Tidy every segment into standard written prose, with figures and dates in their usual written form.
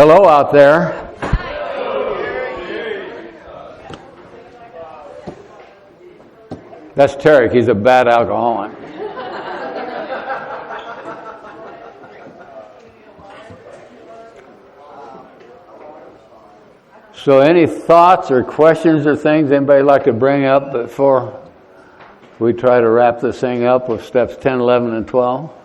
Hello out there. That's Tarek. He's a bad alcoholic. So any thoughts or questions or things anybody like to bring up before we try to wrap this thing up with steps 10, 11, and 12?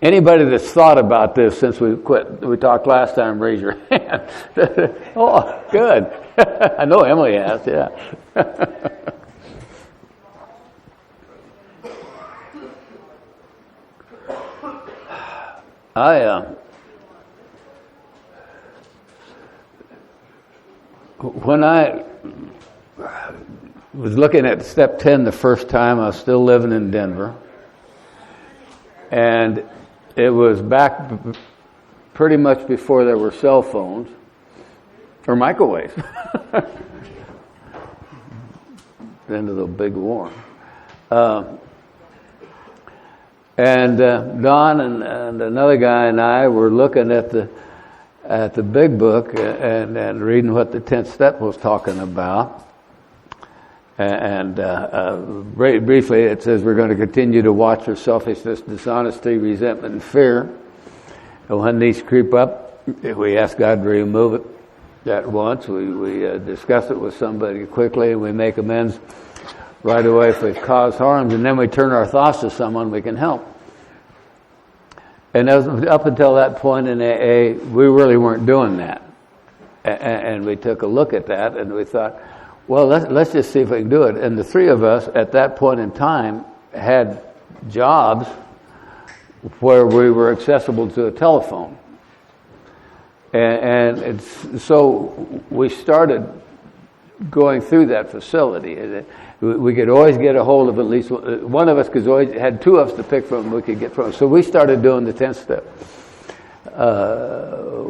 Anybody that's thought about this since we talked last time, raise your hand. Oh, good. I know Emily has, yeah. When I was looking at step 10 the first time, I was still living in Denver. And it was back pretty much before there were cell phones or microwaves. The end of the big war. Don and another guy and I were looking at the big book and reading what the 10th step was talking about. And very briefly, it says we're going to continue to watch for selfishness, dishonesty, resentment, and fear. And when these creep up, we ask God to remove it at once. We discuss it with somebody quickly, and we make amends right away if we've caused harms. And then we turn our thoughts to someone we can help. And up until that point in AA, we really weren't doing that. And we took a look at that, and we thought, well, let's just see if we can do it. And the three of us at that point in time had jobs where we were accessible to a telephone. And so we started going through that facility. We could always get a hold of at least one of us, because always had two of us to pick from, we could get from. So we started doing the 10th step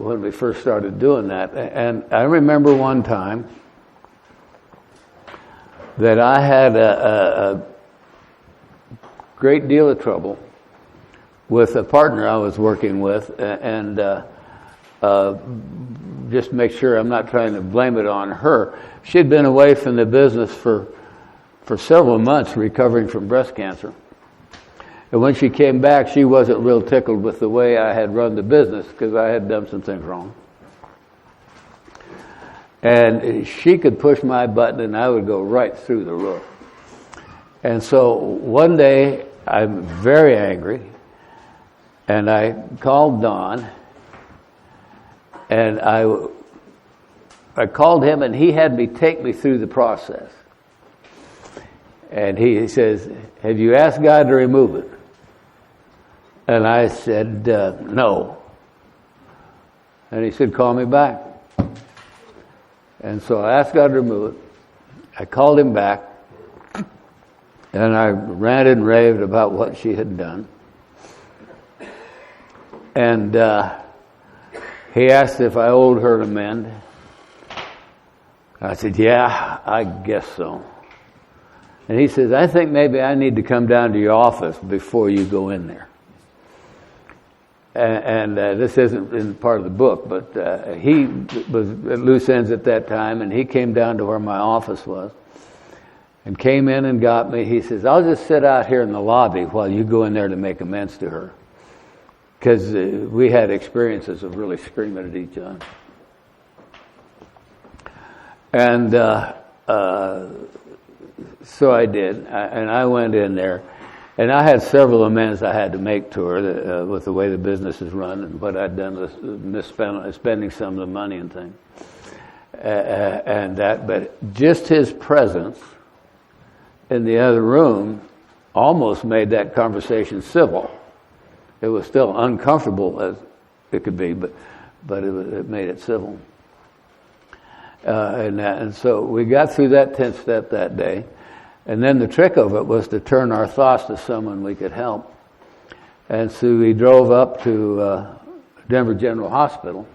when we first started doing that. And I remember one time that I had a great deal of trouble with a partner I was working with, and just make sure I'm not trying to blame it on her. She'd been away from the business for several months recovering from breast cancer. And when she came back, she wasn't real tickled with the way I had run the business, because I had done some things wrong. And she could push my button and I would go right through the roof. And so one day I'm very angry, and I called Don, and I called him, and he had me take me through the process. And he says, "Have you asked God to remove it?" And I said, "No." And he said, "Call me back." And so I asked God to remove it. I called him back, and I ranted and raved about what she had done. And he asked if I owed her an amend. I said, "Yeah, I guess so." And he says, "I think maybe I need to come down to your office before you go in there." And this isn't in part of the book, but he was at loose ends at that time, and he came down to where my office was and came in and got me. He says, "I'll just sit out here in the lobby while you go in there to make amends to her." Because we had experiences of really screaming at each other. And so I did, and I went in there. And I had several amends I had to make to her with the way the business is run and what I'd done with spending some of the money and things. But just his presence in the other room almost made that conversation civil. It was still uncomfortable as it could be, but it made it civil. And so we got through that 10th step that day. And then the trick of it was to turn our thoughts to someone we could help. And so we drove up to Denver General Hospital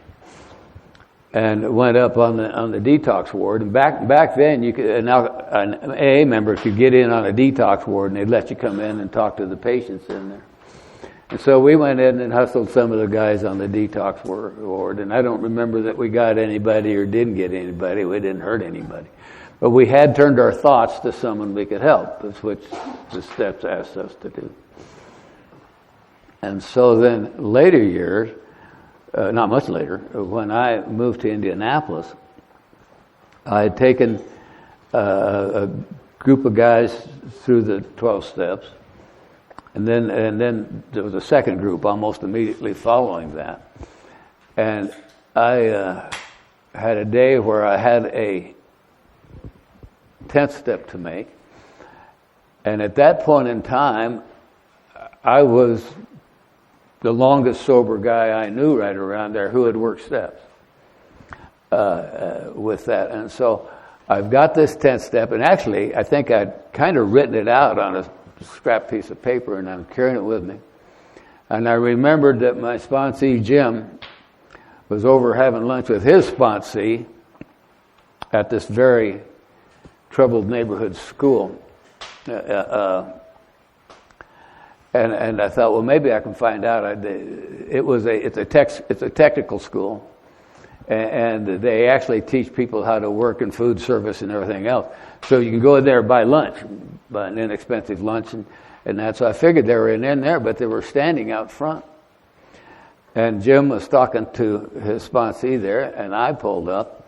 and went up on the detox ward. And back then, you could, now an AA member could get in on a detox ward, and they'd let you come in and talk to the patients in there. And so we went in and hustled some of the guys on the detox ward, and I don't remember that we got anybody or didn't get anybody. We didn't hurt anybody. But we had turned our thoughts to someone we could help. That's what the steps asked us to do. And so then later years, not much later, when I moved to Indianapolis, I had taken a group of guys through the 12 steps, and then there was a second group almost immediately following that. And I had a day where I had a 10th step to make, and at that point in time, I was the longest sober guy I knew right around there who had worked steps with that. And so I've got this 10th step, and actually I think I'd kind of written it out on a scrap piece of paper, and I'm carrying it with me. And I remembered that my sponsee, Jim, was over having lunch with his sponsee at this very troubled neighborhood school. And I thought, well, maybe I can find out. It's a technical school, and they actually teach people how to work in food service and everything else. So you can go in there and buy lunch, buy an inexpensive lunch, and that. So I figured they were in there, but they were standing out front. And Jim was talking to his sponsee there, and I pulled up.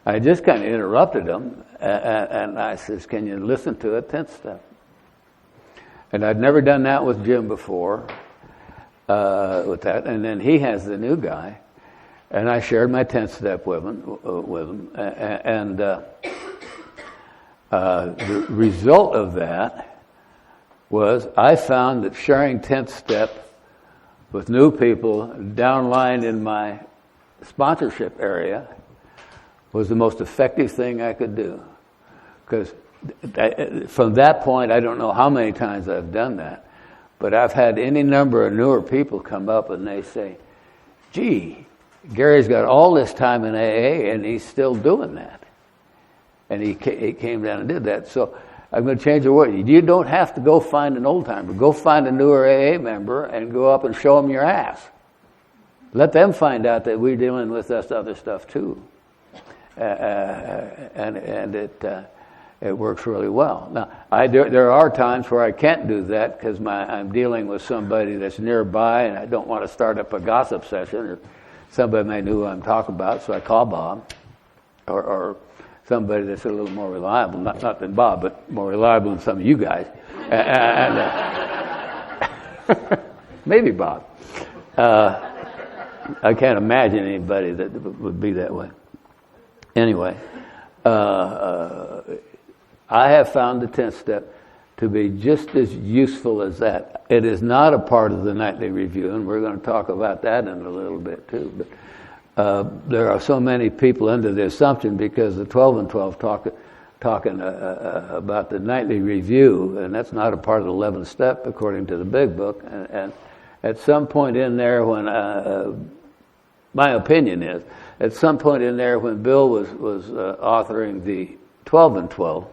I just kind of interrupted him, and I says, "Can you listen to a 10th step?" And I'd never done that with Jim before, with that. And then he has the new guy, and I shared my 10th step with him. And the result of that was I found that sharing 10th step with new people downline in my sponsorship area was the most effective thing I could do. Because from that point, I don't know how many times I've done that, but I've had any number of newer people come up and they say, "Gee, Gary's got all this time in AA and he's still doing that." And he came down and did that. So I'm going to change the word. You don't have to go find an old timer. Go find a newer AA member and go up and show them your ass. Let them find out that we're dealing with this other stuff too. And it works really well. Now, there are times where I can't do that because I'm dealing with somebody that's nearby, and I don't want to start up a gossip session, or somebody may know who I'm talking about, so I call Bob, or somebody that's a little more reliable, not than Bob, but more reliable than some of you guys, maybe Bob. I can't imagine anybody that would be that way. Anyway. I have found the 10th step to be just as useful as that. It is not a part of the nightly review, and we're going to talk about that in a little bit too. But there are so many people under the assumption because the 12 and 12 talking about the nightly review, and that's not a part of the 11th step according to the Big Book. And at some point in there, when my opinion is, at some point in there when Bill was authoring the 12 and 12.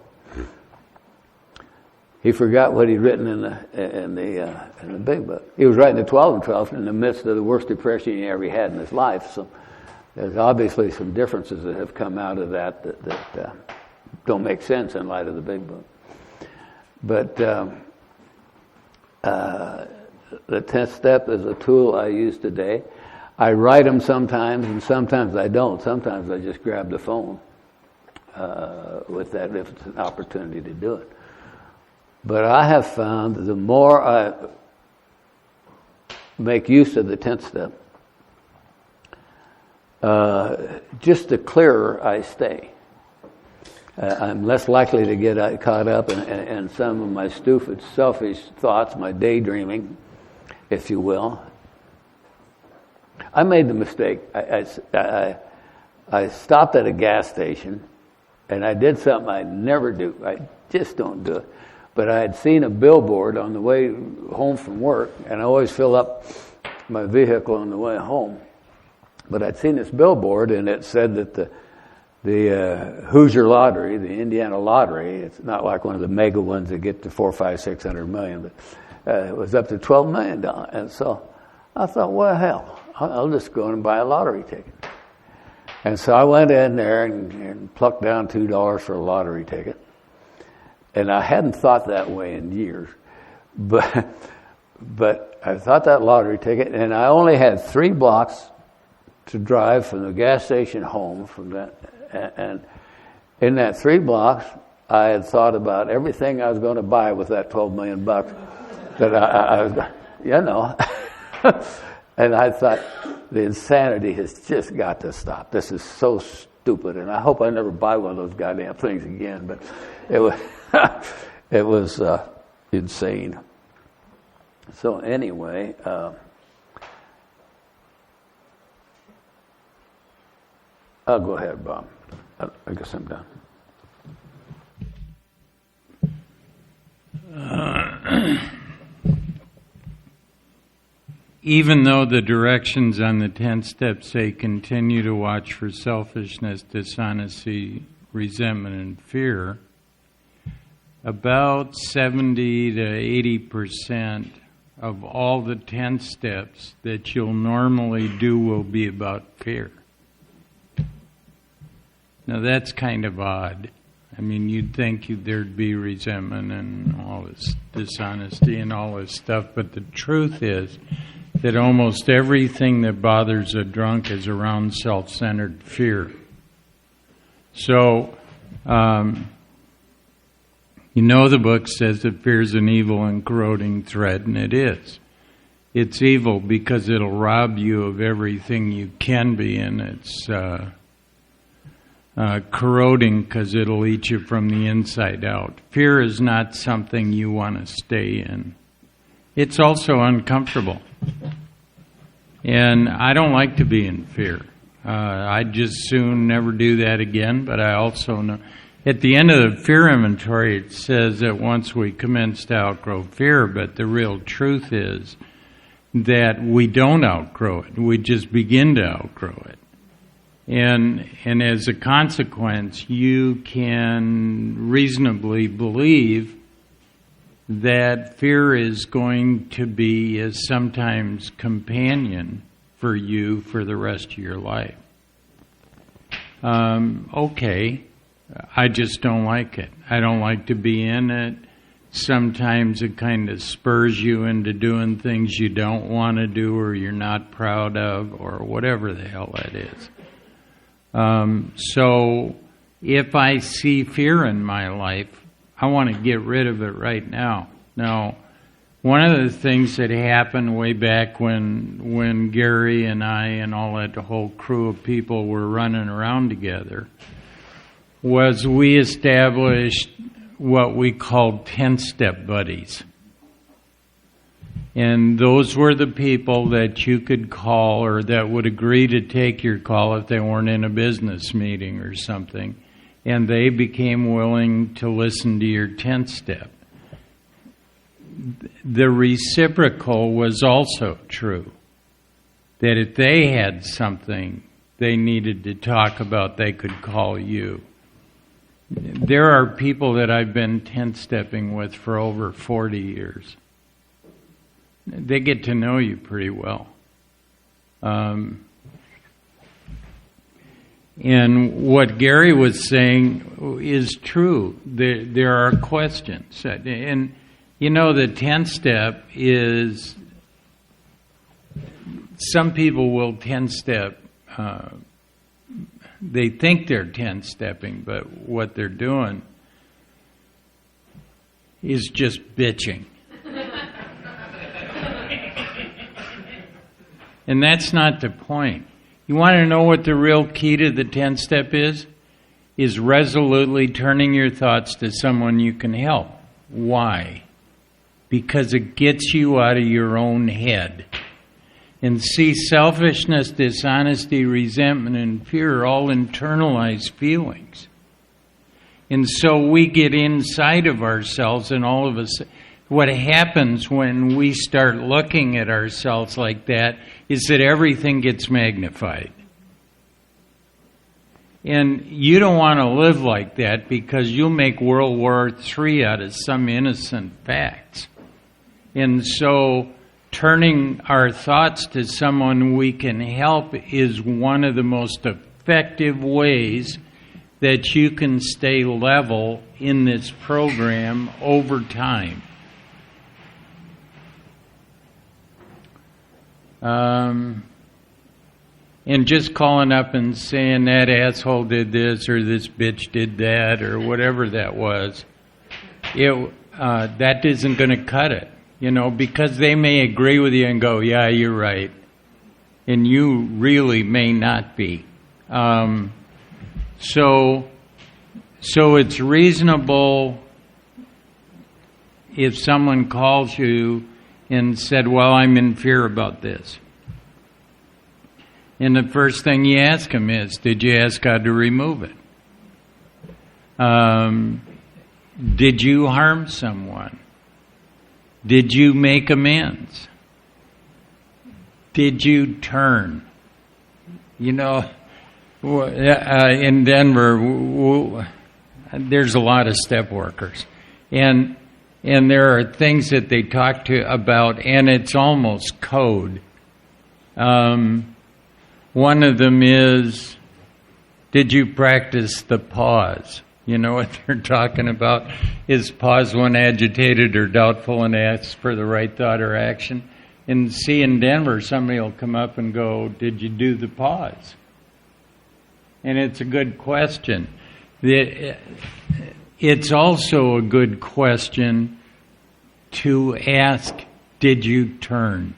He forgot what he'd written in the Big Book. He was writing the 12 and 12 in the midst of the worst depression he ever had in his life. So there's obviously some differences that have come out of that don't make sense in light of the Big Book. But the 10th step is a tool I use today. I write them sometimes, and sometimes I don't. Sometimes I just grab the phone with that if it's an opportunity to do it. But I have found the more I make use of the 10th step, just the clearer I stay. I'm less likely to get caught up in some of my stupid, selfish thoughts, my daydreaming, if you will. I made the mistake. I stopped at a gas station, and I did something I never do. I just don't do it. But I had seen a billboard on the way home from work, and I always fill up my vehicle on the way home. But I'd seen this billboard, and it said that the Hoosier Lottery, the Indiana Lottery, it's not like one of the mega ones that get to 400, 500, 600 million, but it was up to $12 million. And so I thought, well, hell, I'll just go and buy a lottery ticket. And so I went in there and plucked down $2 for a lottery ticket. And I hadn't thought that way in years. But I thought that lottery ticket, and I only had 3 blocks to drive from the gas station home from that. And in that 3 blocks, I had thought about everything I was going to buy with that $12 million that I was, you know. And I thought, the insanity has just got to stop. This is so stupid, and I hope I never buy one of those goddamn things again. But it was, it was insane. So anyway, I'll go ahead, Bob. I guess I'm done. Even though the directions on the 10 steps say continue to watch for selfishness, dishonesty, resentment, and fear, about 70 to 80% of all the 10 steps that you'll normally do will be about fear. Now that's kind of odd. I mean, you'd think there'd be resentment and all this dishonesty and all this stuff, but the truth is that almost everything that bothers a drunk is around self-centered fear. So, you know the book says that fear is an evil and corroding thread, and it is. It's evil because it'll rob you of everything you can be, and it's corroding because it'll eat you from the inside out. Fear is not something you want to stay in. It's also uncomfortable. And I don't like to be in fear. I'd just soon never do that again, but I also know at the end of the fear inventory it says that once we commence to outgrow fear, but the real truth is that we don't outgrow it. We just begin to outgrow it. And as a consequence, you can reasonably believe that fear is going to be a sometimes companion for you for the rest of your life. Okay, I just don't like it. I don't like to be in it. Sometimes it kind of spurs you into doing things you don't want to do or you're not proud of or whatever the hell that is. So if I see fear in my life, I want to get rid of it right now. Now, one of the things that happened way back when Gary and I and all that whole crew of people were running around together was we established what we called 10-step buddies. And those were the people that you could call or that would agree to take your call if they weren't in a business meeting or something. And they became willing to listen to your 10th step. The reciprocal was also true. That if they had something they needed to talk about, they could call you. There are people that I've been 10-stepping with for over 40 years. They get to know you pretty well. And what Gary was saying is true. There are questions. And, you know, the 10th step is, some people will 10-step, they think they're 10-stepping, but what they're doing is just bitching. And that's not the point. You want to know what the real key to the 10th step is? Is resolutely turning your thoughts to someone you can help. Why? Because it gets you out of your own head. And see, selfishness, dishonesty, resentment, and fear are all internalized feelings. And so we get inside of ourselves, and all of us, what happens when we start looking at ourselves like that is that everything gets magnified. And you don't want to live like that because you'll make World War III out of some innocent facts. And so turning our thoughts to someone we can help is one of the most effective ways that you can stay level in this program over time. And just calling up and saying that asshole did this or this bitch did that or whatever that was, that isn't going to cut it, because they may agree with you and go, yeah, you're right. And you really may not be. So it's reasonable if someone calls you and said, well, I'm in fear about this. And the first thing you ask them is, did you ask God to remove it? Did you harm someone? Did you make amends? Did you turn? In Denver, there's a lot of step workers. And there are things that they talk to about, and it's almost code. One of them is, did you practice the pause? You know what they're talking about? Is pause when agitated or doubtful and ask for the right thought or action? And see, in Denver, somebody will come up and go, did you do the pause? And it's a good question. It's also a good question to ask, did you turn?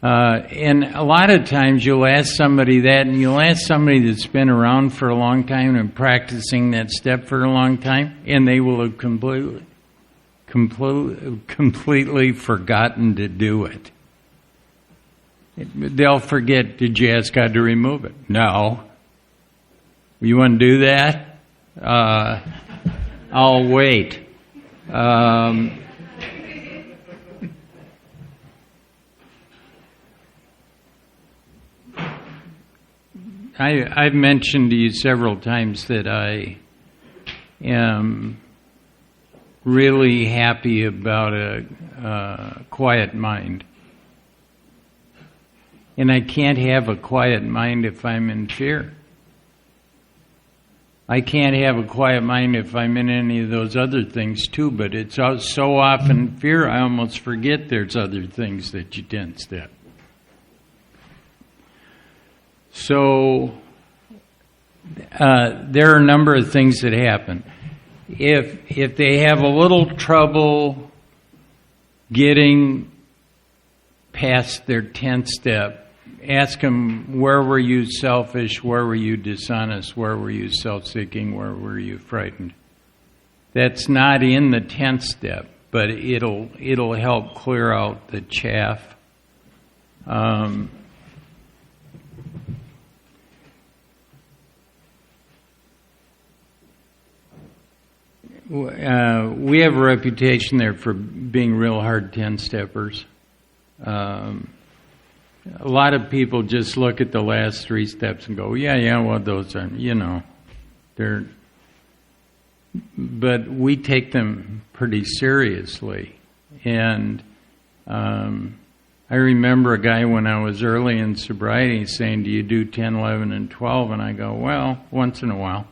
And a lot of times you'll ask somebody that, and you'll ask somebody that's been around for a long time and practicing that step for a long time, and they will have completely forgotten to do it. They'll forget, did you ask God to remove it? No. You want to do that? I'll wait. I've mentioned to you several times that I am really happy about a quiet mind. And I can't have a quiet mind if I'm in fear. I can't have a quiet mind if I'm in any of those other things too, but it's so often fear I almost forget there's other things that you tense step. So there are a number of things that happen. If they have a little trouble getting past their 10th step, ask them, where were you selfish? Where were you dishonest? Where were you self-seeking? Where were you frightened? That's not in the 10th step, but it'll help clear out the chaff. We have a reputation there for being real hard 10-steppers. A lot of people just look at the last 3 steps and go, yeah, well, those are, they're... But we take them pretty seriously. And I remember a guy when I was early in sobriety saying, do you do 10, 11, and 12? And I go, well, once in a while.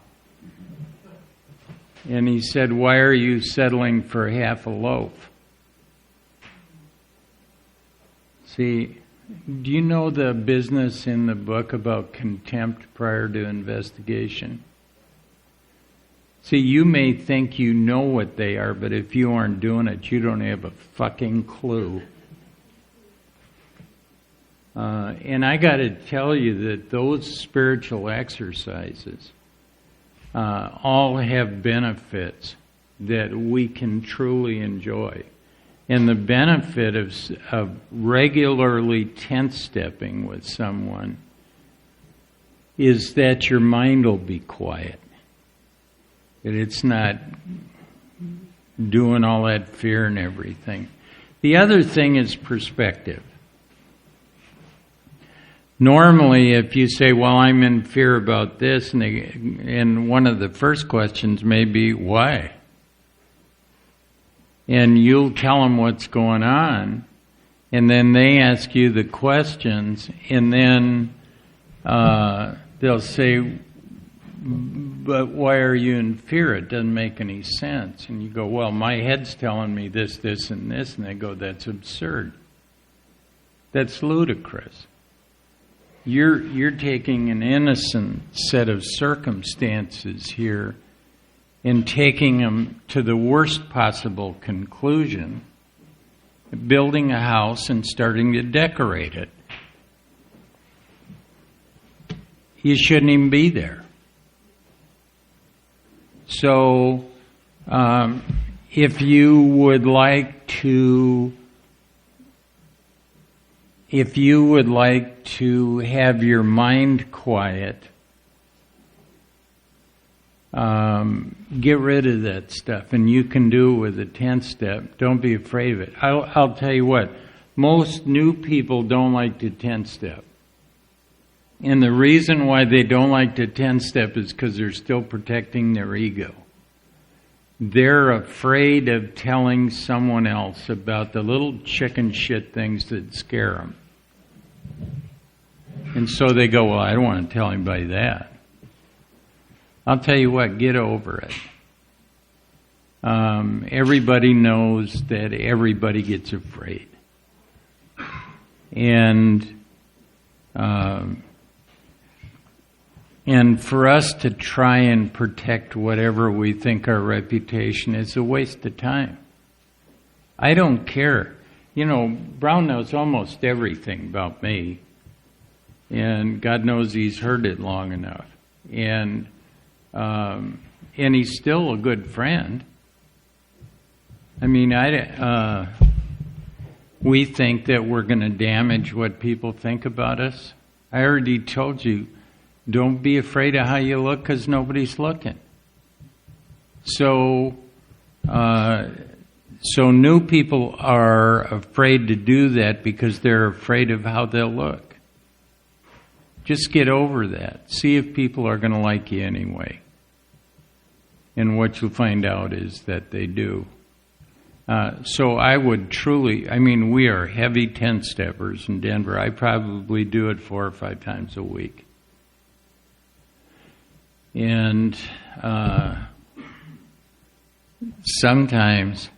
And he said, why are you settling for half a loaf? See, do you know the business in the book about contempt prior to investigation? See, you may think you know what they are, but if you aren't doing it, you don't have a fucking clue. And I got to tell you that those spiritual exercises all have benefits that we can truly enjoy. And the benefit of regularly 10th stepping with someone is that your mind will be quiet. That it's not doing all that fear and everything. The other thing is perspective. Normally, if you say, well, I'm in fear about this, and one of the first questions may be, why? and you'll tell them what's going on, and then they ask you the questions, and then they'll say, but why are you in fear? It doesn't make any sense. And you go, well, my head's telling me this, this, and this. And they go, that's absurd. That's ludicrous. You're taking an innocent set of circumstances here and taking them to the worst possible conclusion, building a house and starting to decorate it. You shouldn't even be there. So, if you would like to have your mind quiet, get rid of that stuff, and you can do it with a 10th step. Don't be afraid of it. I'll tell you what, most new people don't like the 10th step. And the reason why they don't like the 10th step is because they're still protecting their ego. They're afraid of telling someone else about the little chicken shit things that scare them. And so they go, well, I don't want to tell anybody that. I'll tell you what, get over it. Everybody knows that everybody gets afraid. And for us to try and protect whatever we think our reputation is a waste of time. I don't care. You know, Brown knows almost everything about me. And God knows he's heard it long enough. And he's still a good friend. I mean, we think that we're going to damage what people think about us. I already told you, don't be afraid of how you look because nobody's looking. So new people are afraid to do that because they're afraid of how they'll look. Just get over that. See if people are going to like you anyway. And what you'll find out is that they do. So I would truly, we are heavy 10-steppers in Denver. I probably do it 4 or 5 times a week. And sometimes,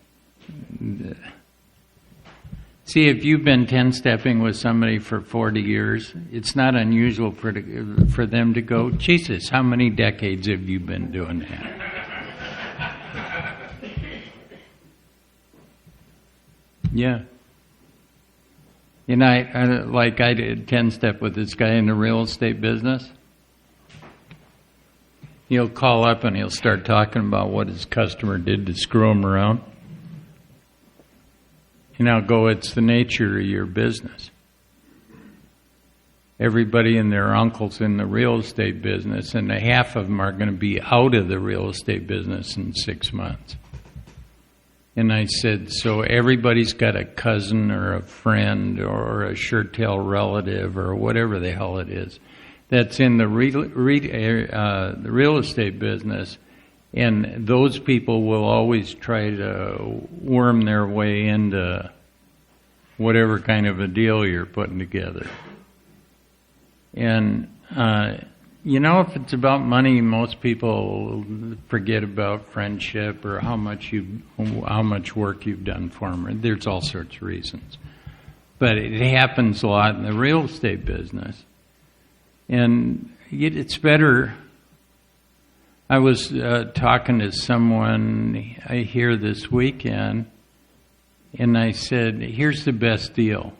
see, if you've been 10-stepping with somebody for 40 years, it's not unusual for them to go, Jesus, how many decades have you been doing that? Yeah. You know, I did 10-step with this guy in the real estate business. He'll call up and he'll start talking about what his customer did to screw him around. And I'll go, it's the nature of your business. Everybody and their uncle's in the real estate business, and half of them are going to be out of the real estate business in 6 months. And I said, so everybody's got a cousin or a friend or a sure-tail relative or whatever the hell it is that's in the real estate business, and those people will always try to worm their way into whatever kind of a deal you're putting together. And if it's about money, most people forget about friendship or how much work you've done for them. There's all sorts of reasons, but it happens a lot in the real estate business. And it's better. I was talking to someone here this weekend, and I said, here's the best deal.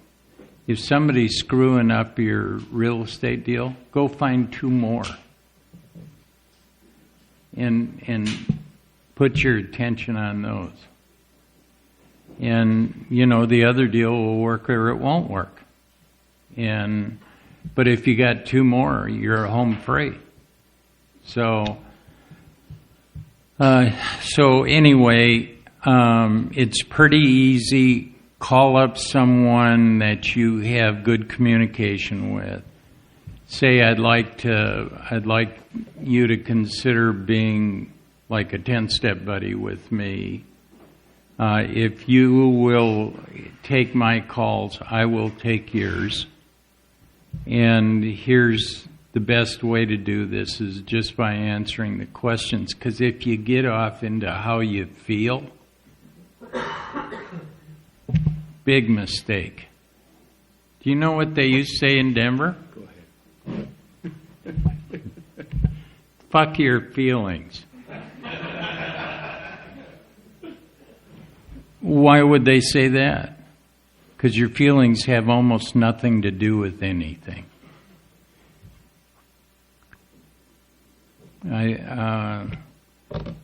If somebody's screwing up your real estate deal, go find 2 more. And put your attention on those. And, the other deal will work or it won't work. But if you got 2 more, you're home free. So anyway, it's pretty easy. Call up someone that you have good communication with. Say, I'd like you to consider being like a 10-step buddy with me. If you will take my calls, I will take yours. And here's the best way to do this is just by answering the questions. Because if you get off into how you feel, big mistake. Do you know what they used to say in Denver? Go ahead. Fuck your feelings. Why would they say that? Because your feelings have almost nothing to do with anything.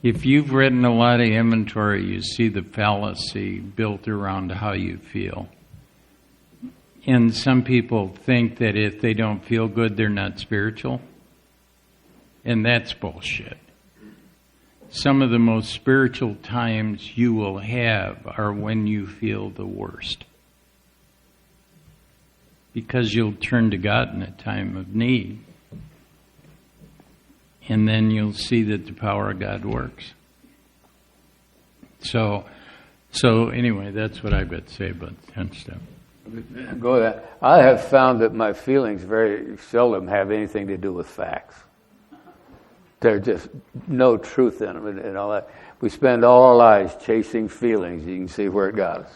If you've written a lot of inventory, you see the fallacy built around how you feel. And some people think that if they don't feel good, they're not spiritual. And that's bullshit. Some of the most spiritual times you will have are when you feel the worst. Because you'll turn to God in a time of need. And then you'll see that the power of God works. So anyway, that's what I've got to say about the 10th step. Go ahead. I have found that my feelings very seldom have anything to do with facts. There's just no truth in them and all that. We spend all our lives chasing feelings. You can see where it got us.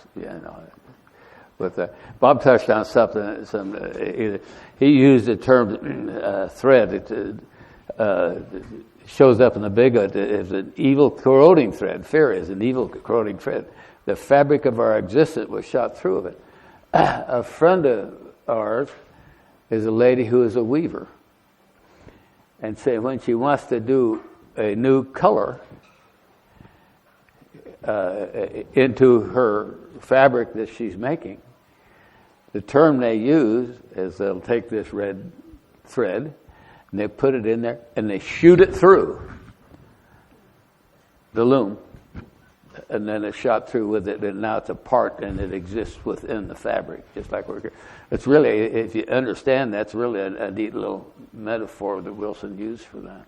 With Bob touched on something. He used the term thread. It shows up in the Big as an evil corroding thread. Fear is an evil corroding thread. The fabric of our existence was shot through of it. A friend of ours is a lady who is a weaver. And say when she wants to do a new color into her fabric that she's making, the term they use is they'll take this red thread and they put it in there and they shoot it through the loom, and then it's shot through with it, and now it's a part and it exists within the fabric, just like we're. It's really, if you understand, that's really a neat little metaphor that Wilson used for that.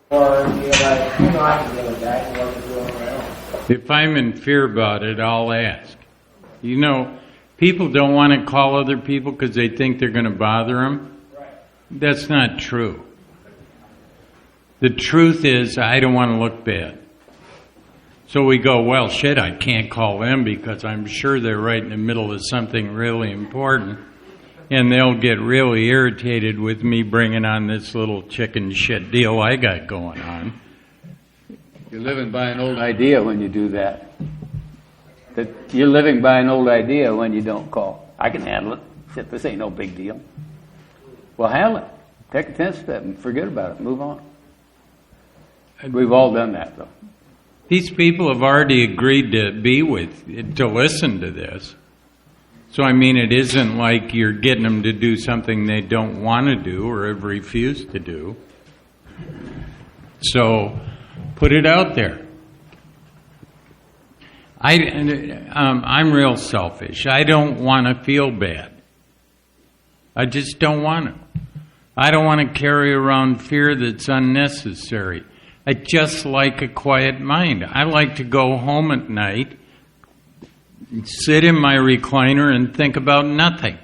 Or I can deal with that. And what we're doing around. If I'm in fear about it, I'll ask. You know, people don't want to call other people because they think they're going to bother them. Right. That's not true. The truth is, I don't want to look bad. So we go, well, shit, I can't call them because I'm sure they're right in the middle of something really important. And they'll get really irritated with me bringing on this little chicken shit deal I got going on. You're living by an old idea when you do that. You're living by an old idea when you don't call. I can handle it. Shit, this ain't no big deal. Well, handle it. Take a 10th step and forget about it. Move on. We've all done that, though. These people have already agreed to listen to this. So, I mean, it isn't like you're getting them to do something they don't want to do or have refused to do. So, put it out there. I'm real selfish. I don't want to feel bad. I just don't want to. I don't want to carry around fear that's unnecessary. I just like a quiet mind. I like to go home at night, sit in my recliner, and think about nothing.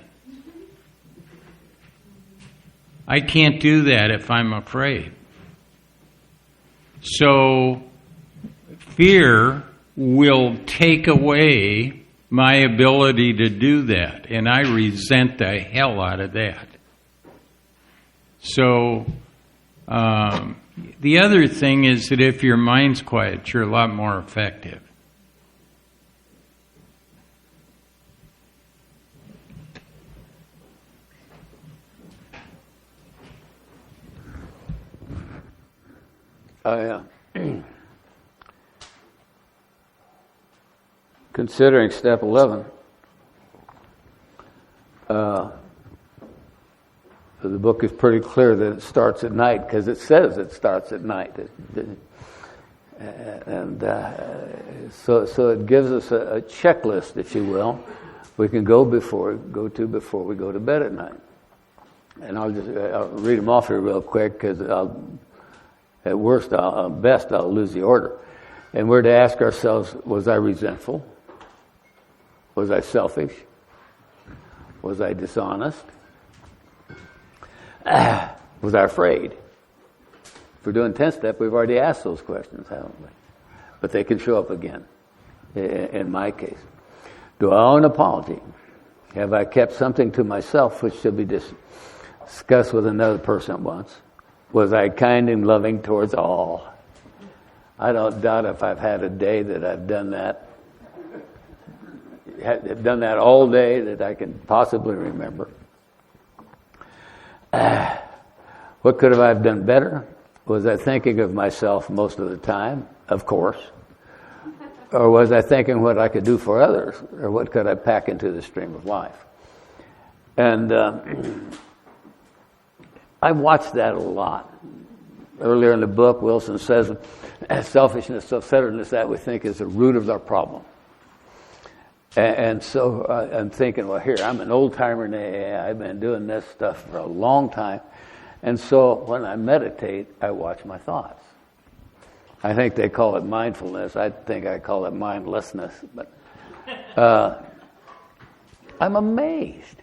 I can't do that if I'm afraid. So, fear will take away my ability to do that, and I resent the hell out of that. So, the other thing is that if your mind's quiet, you're a lot more effective. Considering step 11, the book is pretty clear that it starts at night because it says it starts at night. So it gives us a checklist, if you will, we can go before we go to bed at night. And I'll read them off here real quick because at best I'll lose the order. And we're to ask ourselves, was I resentful? Was I selfish? Was I dishonest? Was I afraid? If we're doing 10-step, we've already asked those questions, haven't we? But they can show up again, in my case. Do I owe an apology? Have I kept something to myself which should be discussed with another person at once? Was I kind and loving towards all? I don't doubt if I've had a day that I've done that. I've done that all day that I can possibly remember. What could I have done better? Was I thinking of myself most of the time? Of course. Or was I thinking what I could do for others? Or what could I pack into the stream of life? And I watched that a lot. Earlier in the book, Wilson says, selfishness, self-centeredness, that we think is the root of our problem. And so I'm thinking, well, here, I'm an old-timer in AA. I've been doing this stuff for a long time. And so when I meditate, I watch my thoughts. I think they call it mindfulness. I think I call it mindlessness. But I'm amazed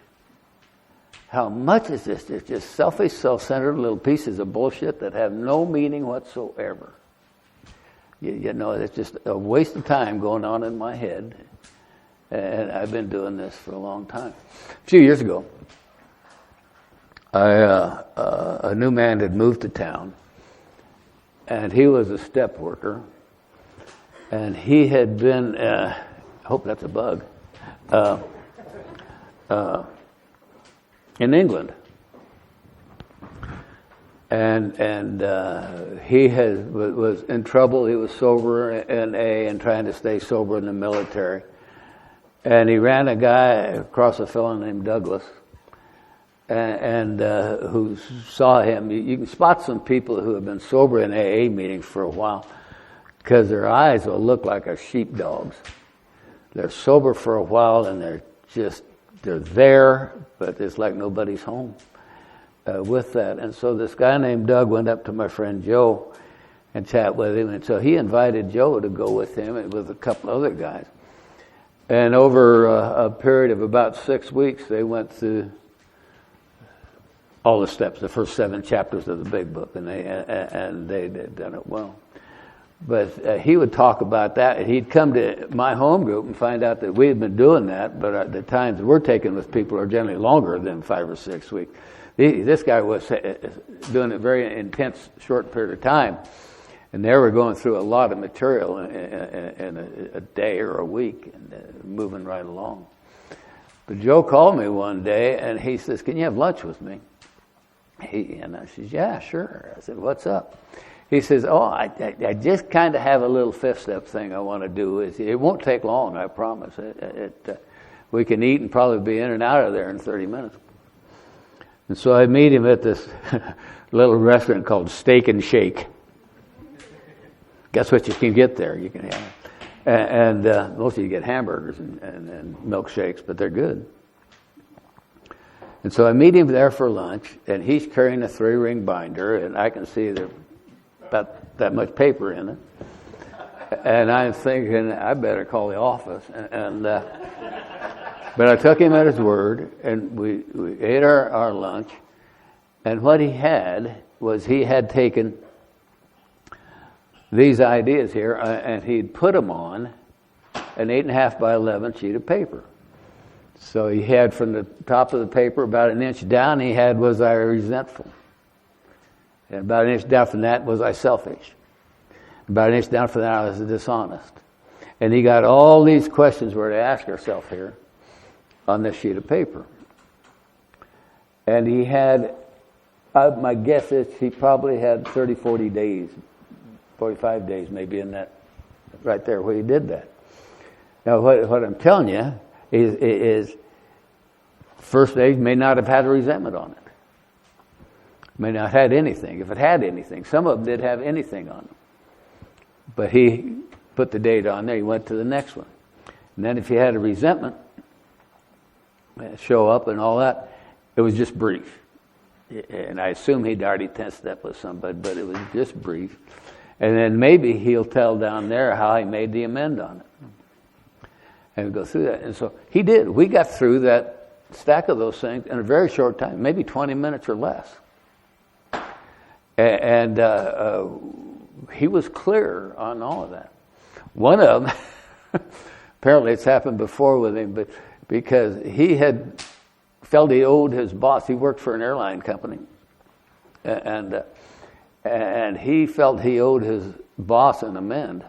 how much is this? It's just selfish, self-centered little pieces of bullshit that have no meaning whatsoever. You know, it's just a waste of time going on in my head. And I've been doing this for a long time. A few years ago, a new man had moved to town, and he was a step worker, and he had been, I hope that's a bug, in England. And he was in trouble. He was sober in AA and trying to stay sober in the military. And he ran a guy across a fellow named Douglas, and who saw him. You can spot some people who have been sober in AA meetings for a while because their eyes will look like a sheepdog's. They're sober for a while and they're there, but it's like nobody's home with that. And so this guy named Doug went up to my friend Joe and chat with him. And so he invited Joe to go with him and with a couple other guys. And over a period of about 6 weeks, they went through all the steps, the first 7 chapters of the big book, and they'd done it well. But he would talk about that, and he'd come to my home group and find out that we had been doing that, but the times we're taking with people are generally longer than 5 or 6 weeks. This guy was doing a very intense, short period of time, and they were going through a lot of material in a day or a week, and moving right along. But Joe called me one day, and he says, "Can you have lunch with me?" And I said, "Yeah, sure." I said, "What's up?" He says, "Oh, I just kind of have a little 5th step thing I want to do. It won't take long, I promise. We can eat and probably be in and out of there in 30 minutes." And so I meet him at this little restaurant called Steak and Shake. Guess what you can get there? You can have, and mostly you get hamburgers and milkshakes, but they're good. And so I meet him there for lunch, and he's carrying a 3-ring binder, and I can see there's about that much paper in it. And I'm thinking, I better call the office. But I took him at his word, and we ate our lunch. And what he had was he had taken these ideas here, and he'd put them on an 8.5 by 11 sheet of paper. So he had from the top of the paper about 1 inch down, he had, was I resentful? And about 1 inch down from that, was I selfish? About 1 inch down from that, I was dishonest. And he got all these questions we're to ask ourselves here on this sheet of paper. And he had, my guess is he probably had 30, 40 days, 45 days maybe in that, right there where he did that. Now what I'm telling you is first day may not have had a resentment on it. May not have had anything. If it had anything, some of them did have anything on them. But he put the date on there. He went to the next one. And then if he had a resentment show up and all that, it was just brief. And I assume he'd already 10-stepped with somebody, but it was just brief. And then maybe he'll tell down there how he made the amend on it. And we go through that. And so he did. We got through that stack of those things in a very short time, maybe 20 minutes or less. And he was clear on all of that. One of them, apparently it's happened before with him, but because he had felt he owed his boss, he worked for an airline company, and he felt he owed his boss an amend,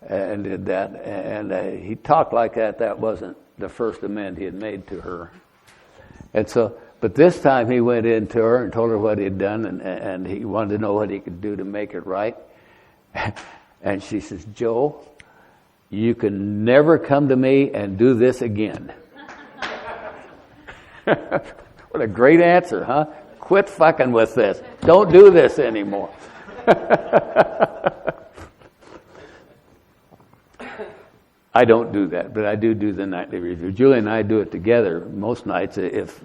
and did that. And he talked like that. That wasn't the first amend he had made to her. And so, but this time he went in to her and told her what he had done, and he wanted to know what he could do to make it right. And she says, "Joe, you can never come to me and do this again." What a great answer, huh? Quit fucking with this. Don't do this anymore. I don't do that, but I do the nightly review. Julie and I do it together most nights. If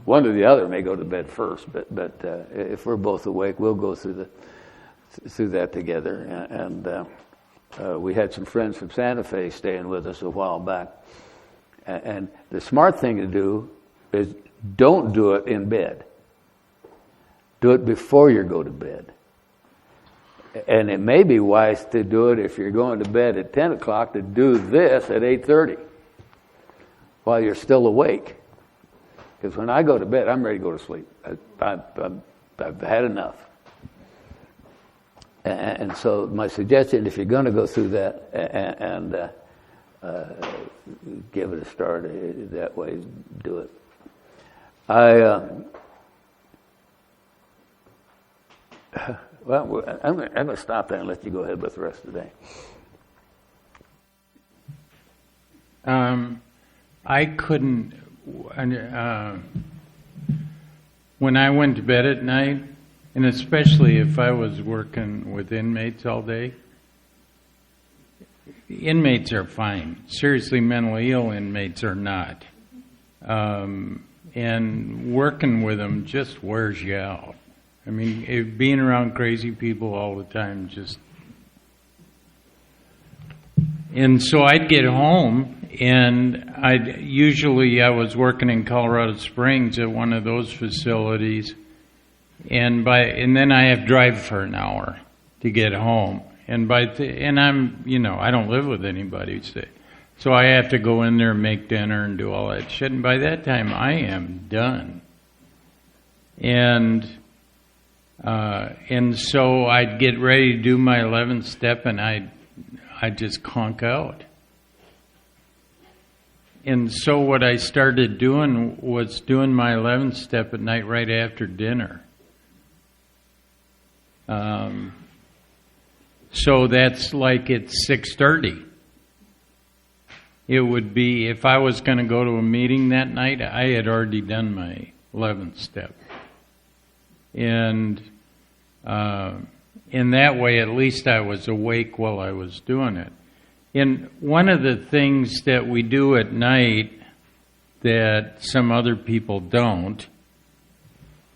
one or the other may go to bed first, but if we're both awake, we'll go through that together. And we had some friends from Santa Fe staying with us a while back. And the smart thing to do is don't do it in bed. Do it before you go to bed. And it may be wise to do it if you're going to bed at 10 o'clock, to do this at 8:30 while you're still awake. Because when I go to bed, I'm ready to go to sleep. I've had enough. And so my suggestion, if you're going to go through that and give it a start that way, do it. Well, I'm going to stop there and let you go ahead with the rest of the day. I couldn't, when I went to bed at night, and especially if I was working with inmates all day, inmates are fine. Seriously mentally ill inmates are not. And working with them just wears you out. I mean, being around crazy people all the time just... And so I'd get home, and I was working in Colorado Springs at one of those facilities, and then I have to drive for an hour to get home. And I'm, I don't live with anybody, so I have to go in there and make dinner and do all that shit. And by that time, I am done. And so I'd get ready to do my 11th step, and I'd just conk out. And so what I started doing was doing my 11th step at night right after dinner. So that's like it's 6:30. It would be, if I was going to go to a meeting that night, I had already done my 11th step. And in that way, at least I was awake while I was doing it. And one of the things that we do at night that some other people don't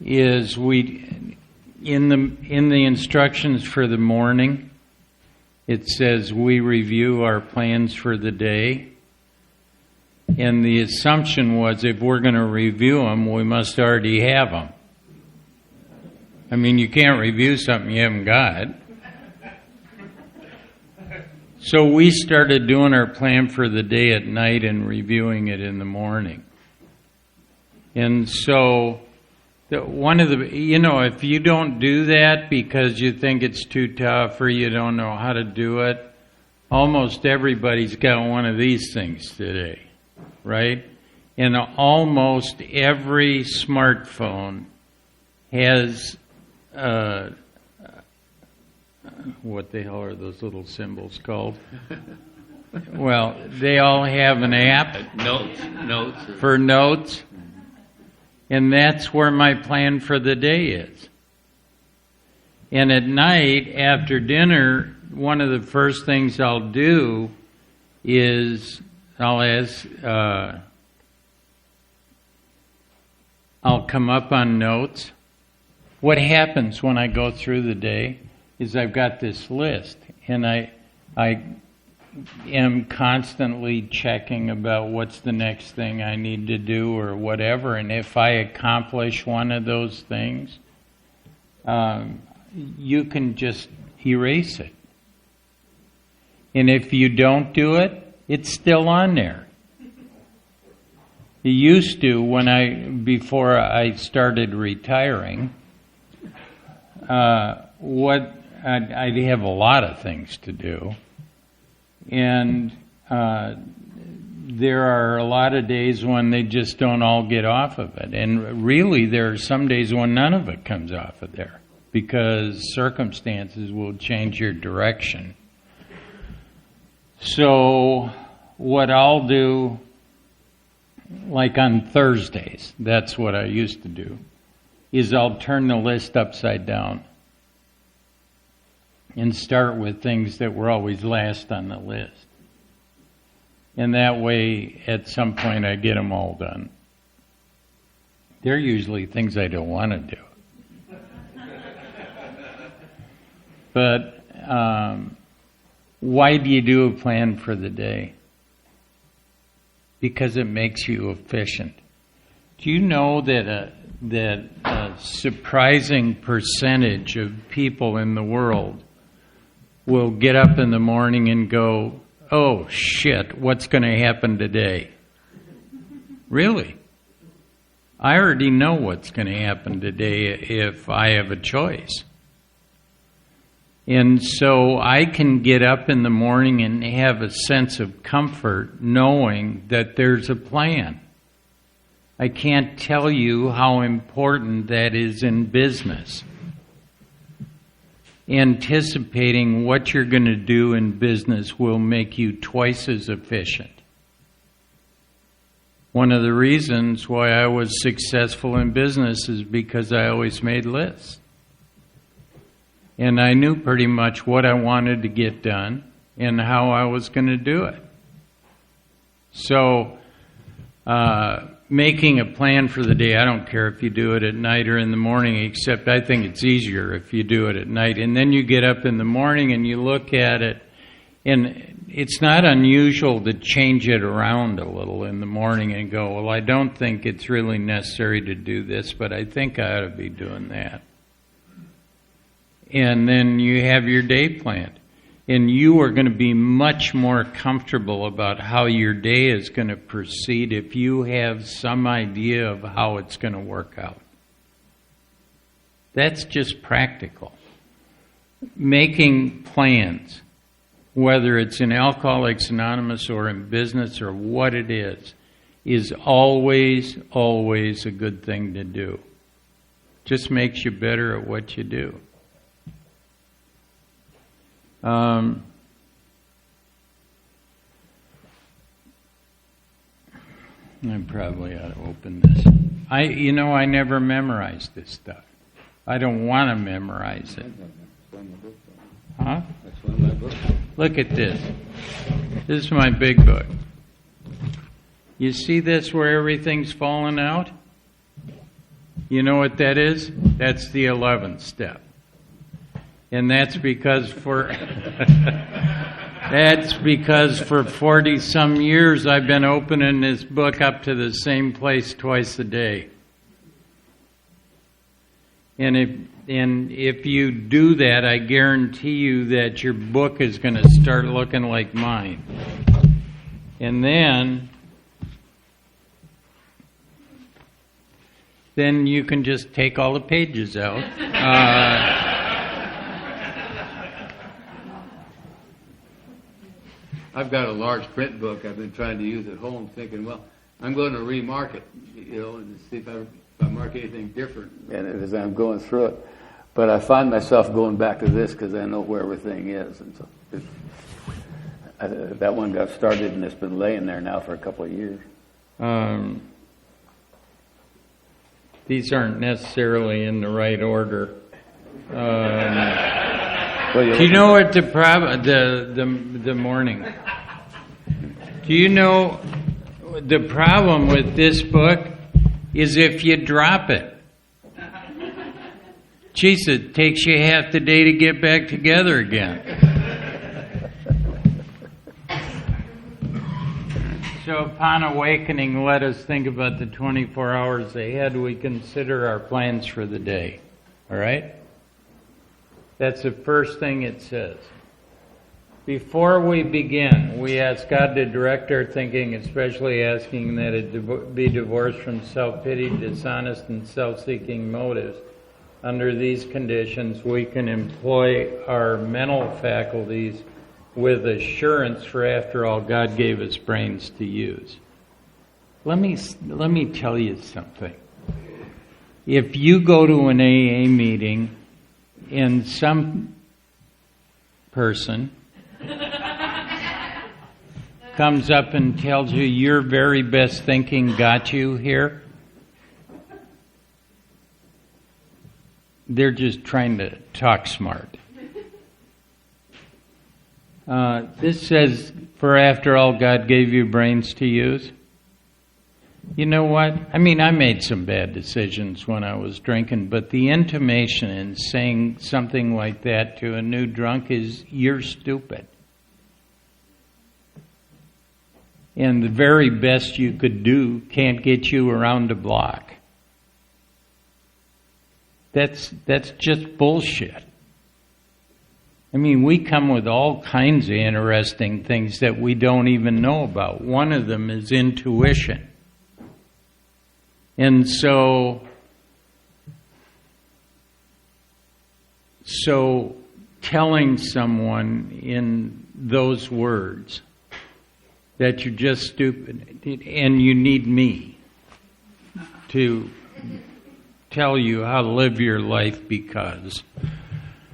is in the instructions for the morning, it says we review our plans for the day. And the assumption was if we're going to review them, we must already have them. I mean, you can't review something you haven't got. So we started doing our plan for the day at night and reviewing it in the morning. And so if you don't do that because you think it's too tough or you don't know how to do it, almost everybody's got one of these things today, right? And almost every smartphone has, what the hell are those little symbols called? Well, they all have an app. Notes. For notes. And that's where my plan for the day is. And at night, after dinner, one of the first things I'll do is I'll come up on notes. what happens when I go through the day is I've got this list, and I am constantly checking about what's the next thing I need to do or whatever, and if I accomplish one of those things, you can just erase it. And if you don't do it, it's still on there. It used to, before I started retiring, I'd have a lot of things to do. And there are a lot of days when they just don't all get off of it. And really, there are some days when none of it comes off of there because circumstances will change your direction. So what I'll do, like on Thursdays, that's what I used to do, is I'll turn the list upside down and start with things that were always last on the list. And that way, at some point, I get them all done. They're usually things I don't want to do. But why do you do a plan for the day? Because it makes you efficient. Do you know that a surprising percentage of people in the world will get up in the morning and go, "Oh shit, what's going to happen today?" Really? I already know what's going to happen today if I have a choice. And so I can get up in the morning and have a sense of comfort knowing that there's a plan. I can't tell you how important that is in business. Anticipating what you're going to do in business will make you twice as efficient. One of the reasons why I was successful in business is because I always made lists. And I knew pretty much what I wanted to get done and how I was going to do it. So, making a plan for the day, I don't care if you do it at night or in the morning, except I think it's easier if you do it at night. And then you get up in the morning and you look at it, and it's not unusual to change it around a little in the morning and go, well, I don't think it's really necessary to do this, but I think I ought to be doing that. And then you have your day planned. And you are going to be much more comfortable about how your day is going to proceed if you have some idea of how it's going to work out. That's just practical. Making plans, whether it's in Alcoholics Anonymous or in business or what it is always, always a good thing to do. Just makes you better at what you do. I probably ought to open this. I never memorized this stuff. I don't want to memorize it. Huh? Look at this. This is my big book. You see this where everything's falling out? You know what that is? That's the 11th step. And that's because for 40 some years I've been opening this book up to the same place twice a day. And if you do that, I guarantee you that your book is going to start looking like mine. And then you can just take all the pages out. I've got a large print book I've been trying to use at home, thinking, well, I'm going to remark it, and see if I mark anything different as I'm going through it. But I find myself going back to this because I know where everything is, and so that one got started and it's been laying there now for a couple of years. These aren't necessarily in the right order. Do you know what the morning? Do you know the problem with this book is if you drop it. Geez, it takes you half the day to get back together again. So upon awakening, let us think about the 24 hours ahead. We consider our plans for the day. All right? That's the first thing it says. Before we begin, we ask God to direct our thinking, especially asking that it be divorced from self-pity, dishonest, and self-seeking motives. Under these conditions, we can employ our mental faculties with assurance, for after all, God gave us brains to use. Let me tell you something. If you go to an AA meeting and some person comes up and tells you your very best thinking got you here, they're just trying to talk smart. This says, for after all, God gave you brains to use. You know what? I mean, I made some bad decisions when I was drinking, but the intimation in saying something like that to a new drunk is, you're stupid. And the very best you could do can't get you around the block. That's just bullshit. I mean, we come with all kinds of interesting things that we don't even know about. One of them is intuition. And so telling someone in those words that you're just stupid and you need me to tell you how to live your life, because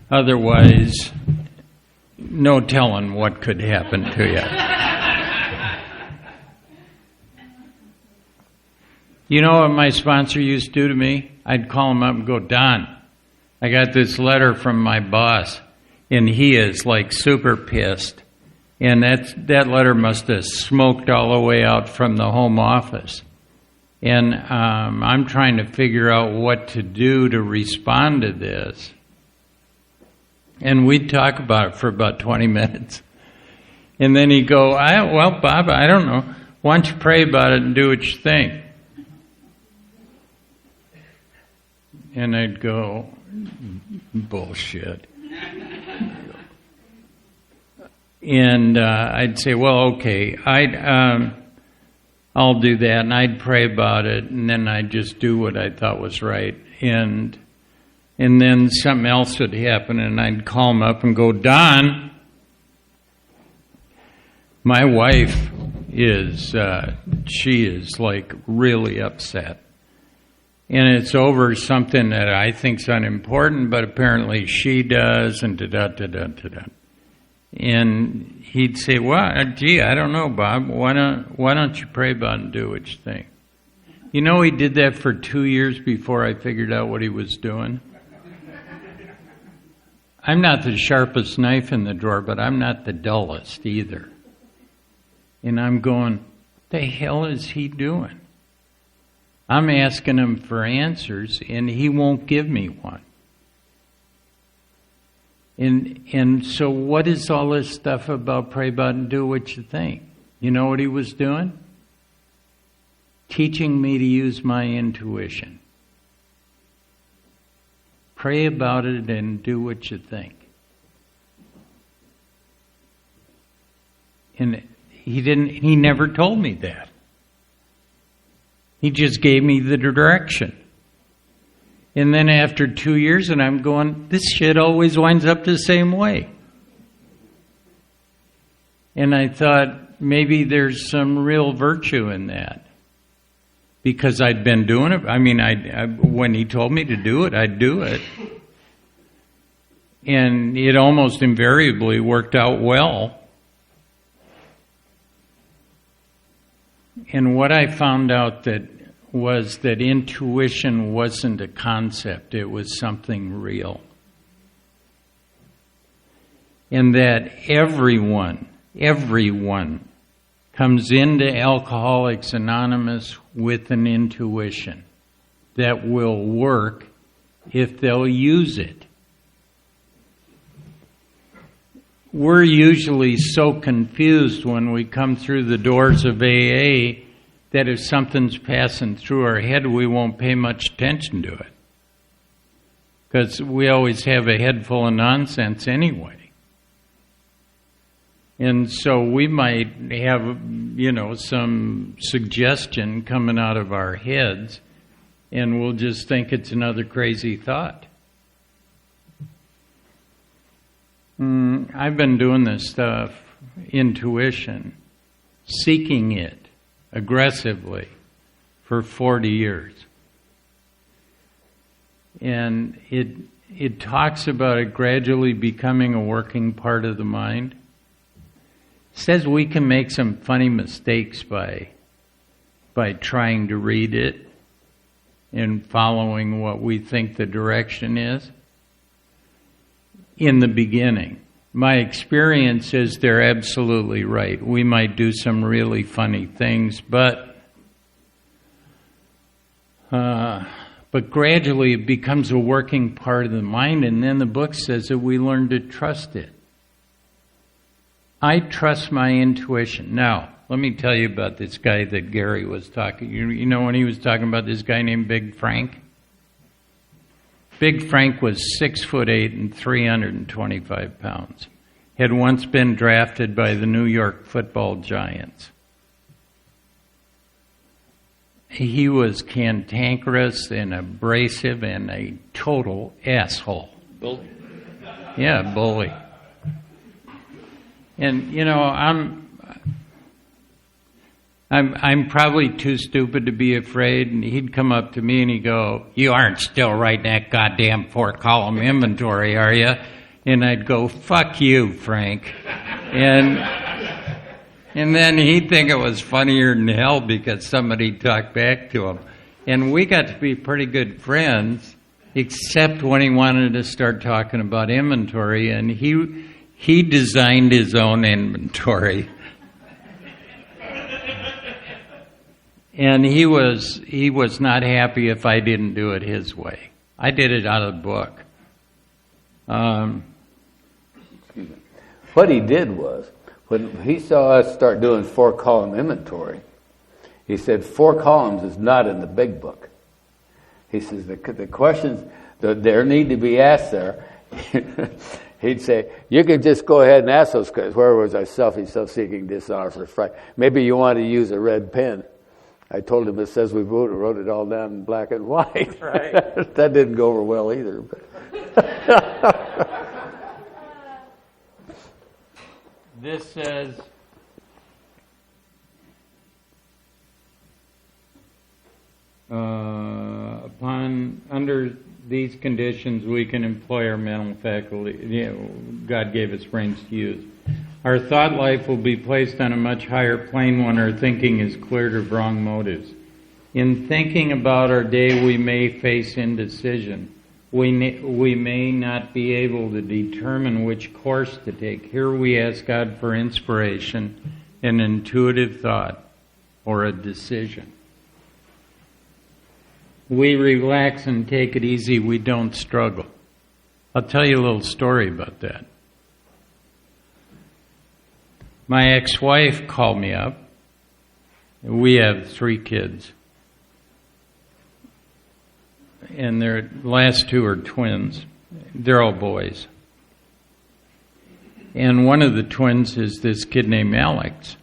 otherwise, no telling what could happen to you. You know what my sponsor used to do to me? I'd call him up and go, Don, I got this letter from my boss, and he is like super pissed. And that letter must have smoked all the way out from the home office. And I'm trying to figure out what to do to respond to this. And we'd talk about it for about 20 minutes. And then he'd go, well, Bob, I don't know. Why don't you pray about it and do what you think? And I'd go, bullshit. And I'd say, well, okay, I'll do that. And I'd pray about it, and then I'd just do what I thought was right. And then something else would happen, and I'd call him up and go, Don, my wife she is like really upset. And it's over something that I think's unimportant, but apparently she does, and da-da-da-da-da-da. And he'd say, well, gee, I don't know, Bob. Why don't you pray about it and do what you think? You know, he did that for 2 years before I figured out what he was doing. I'm not the sharpest knife in the drawer, but I'm not the dullest either. And I'm going, what the hell is he doing? I'm asking him for answers, and he won't give me one. And so what is all this stuff about pray about and do what you think? You know what he was doing? Teaching me to use my intuition. Pray about it and do what you think. And he never told me that. He just gave me the direction. And then after 2 years, and I'm going, this shit always winds up the same way. And I thought, maybe there's some real virtue in that. Because I'd been doing it. I mean, when he told me to do it, I'd do it. And it almost invariably worked out well. And what I found out was that intuition wasn't a concept, it was something real. And that everyone comes into Alcoholics Anonymous with an intuition that will work if they'll use it. We're usually so confused when we come through the doors of AA that if something's passing through our head, we won't pay much attention to it. Because we always have a head full of nonsense anyway. And so we might have, some suggestion coming out of our heads, and we'll just think it's another crazy thought. I've been doing this stuff, intuition, seeking it aggressively for 40 years. And it talks about it gradually becoming a working part of the mind. It says we can make some funny mistakes by trying to read it and following what we think the direction is. In the beginning, my experience is they're absolutely right. We might do some really funny things, but gradually it becomes a working part of the mind, and then the book says that we learn to trust it. I trust my intuition. Now, let me tell you about this guy that Gary was talking. You know when he was talking about this guy named Big Frank? Big Frank was 6'8" and 325 pounds. Had once been drafted by the New York Football Giants. He was cantankerous and abrasive and a total asshole. Bully. Yeah, bully. And I'm probably too stupid to be afraid, and he'd come up to me and he'd go, "You aren't still writing that goddamn 4-column inventory, are you?" And I'd go, "Fuck you, Frank." And then he'd think it was funnier than hell because somebody talked back to him. And we got to be pretty good friends, except when he wanted to start talking about inventory, and he designed his own inventory. And he was not happy if I didn't do it his way. I did it out of the book. What he did was, when he saw us start doing 4-column inventory, he said 4 columns is not in the big book. He says the questions that there need to be asked there, he'd say, you could just go ahead and ask those questions. Where was I self-seeking, dishonest, or fright? Maybe you want to use a red pen. I told him it says we wrote it all down in black and white. Right. That didn't go over well either. But This says, under these conditions, we can employ our mental faculty. God gave us brains to use. Our thought life will be placed on a much higher plane when our thinking is cleared of wrong motives. In thinking about our day, we may face indecision. We may not be able to determine which course to take. Here we ask God for inspiration, an intuitive thought, or a decision. We relax and take it easy. We don't struggle. I'll tell you a little story about that. My ex-wife called me up. We have 3 kids. And their last 2 are twins. They're all boys. And one of the twins is this kid named Alex.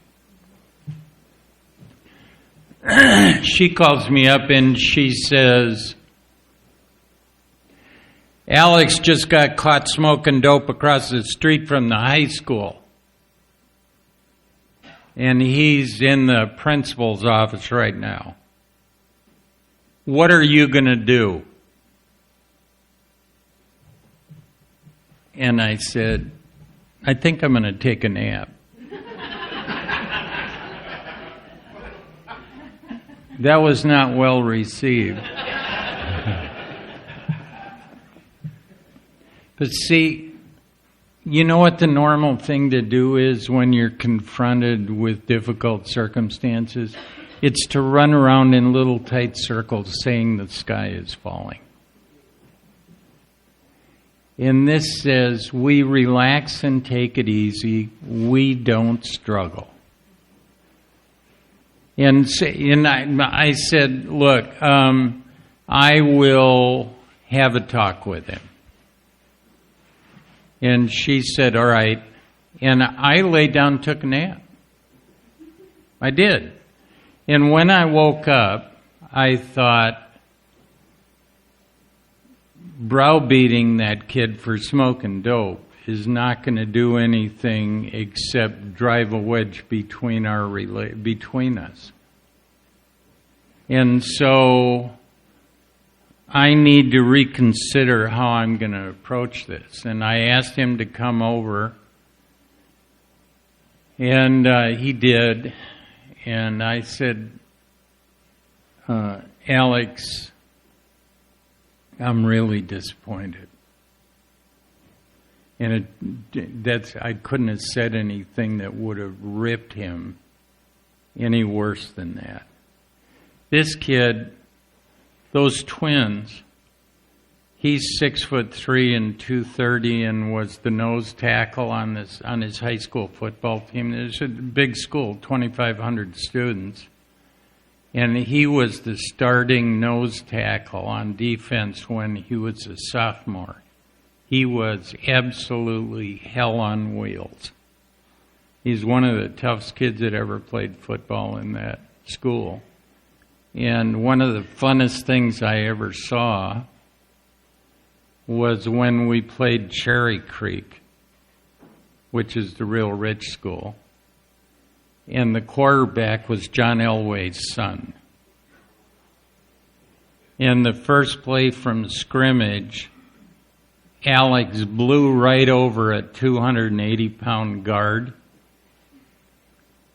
She calls me up and she says, Alex just got caught smoking dope across the street from the high school. And he's in the principal's office right now. What are you going to do? And I said, I think I'm going to take a nap. That was not well received. But see, you know what the normal thing to do is when you're confronted with difficult circumstances? It's to run around in little tight circles saying the sky is falling. And this says, we relax and take it easy. We don't struggle. And I said, look, I will have a talk with him. And she said, all right. And I laid down and took a nap. I did. And when I woke up, I thought, browbeating that kid for smoking dope is not going to do anything except drive a wedge between us. And so I need to reconsider how I'm going to approach this. And I asked him to come over, and he did. And I said, Alex, I'm really disappointed. And I couldn't have said anything that would have ripped him any worse than that. This kid, those twins, he's 6'3" and 230, and was the nose tackle on his high school football team. It's a big school, 2,500 students. And he was the starting nose tackle on defense when he was a sophomore. He was absolutely hell on wheels. He's one of the toughest kids that ever played football in that school. And one of the funnest things I ever saw was when we played Cherry Creek, which is the real rich school. And the quarterback was John Elway's son. In the first play from scrimmage, Alex blew right over a 280-pound guard,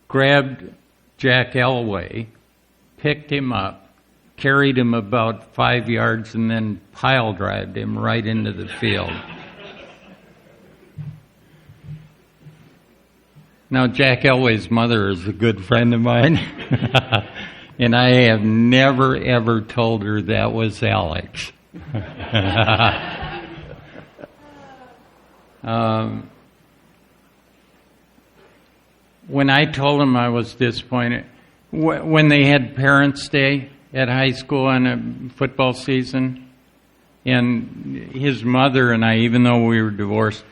grabbed Jack Elway, picked him up, carried him about 5 yards, and then pile-drived him right into the field. Now, Jack Elway's mother is a good friend of mine, and I have never, ever told her that was Alex. When I told him I was disappointed, when they had Parents' Day at high school on a football season, and his mother and I, even though we were divorced,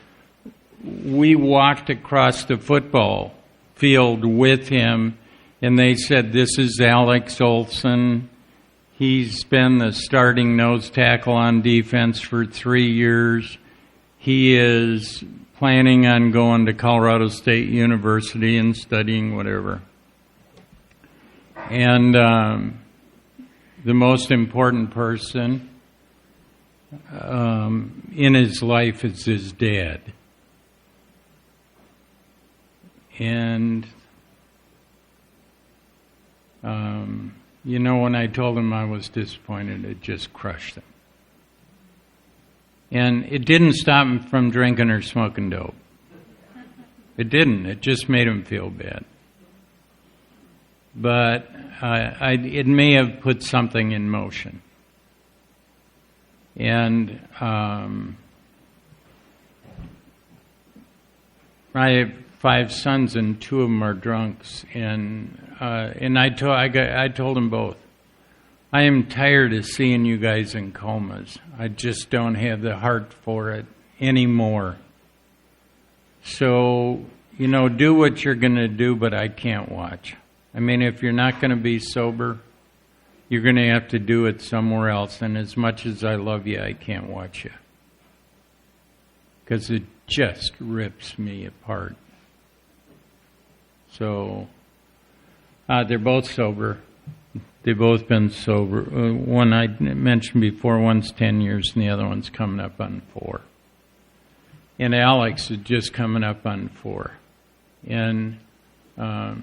we walked across the football field with him, and they said, this is Alex Olson. He's been the starting nose tackle on defense for 3 years. He is planning on going to Colorado State University and studying whatever. And the most important person in his life is his dad. And, when I told him I was disappointed, it just crushed him. And it didn't stop him from drinking or smoking dope. It didn't. It just made him feel bad. But it may have put something in motion. And I have 5 sons, and 2 of them are drunks. And I told them both, I am tired of seeing you guys in comas. I just don't have the heart for it anymore. So, do what you're going to do, but I can't watch. I mean, if you're not going to be sober, you're going to have to do it somewhere else. And as much as I love you, I can't watch you. Because it just rips me apart. So, they're both sober. They've both been sober. One I mentioned before, one's 10 years, and the other one's coming up on 4. And Alex is just coming up on 4. And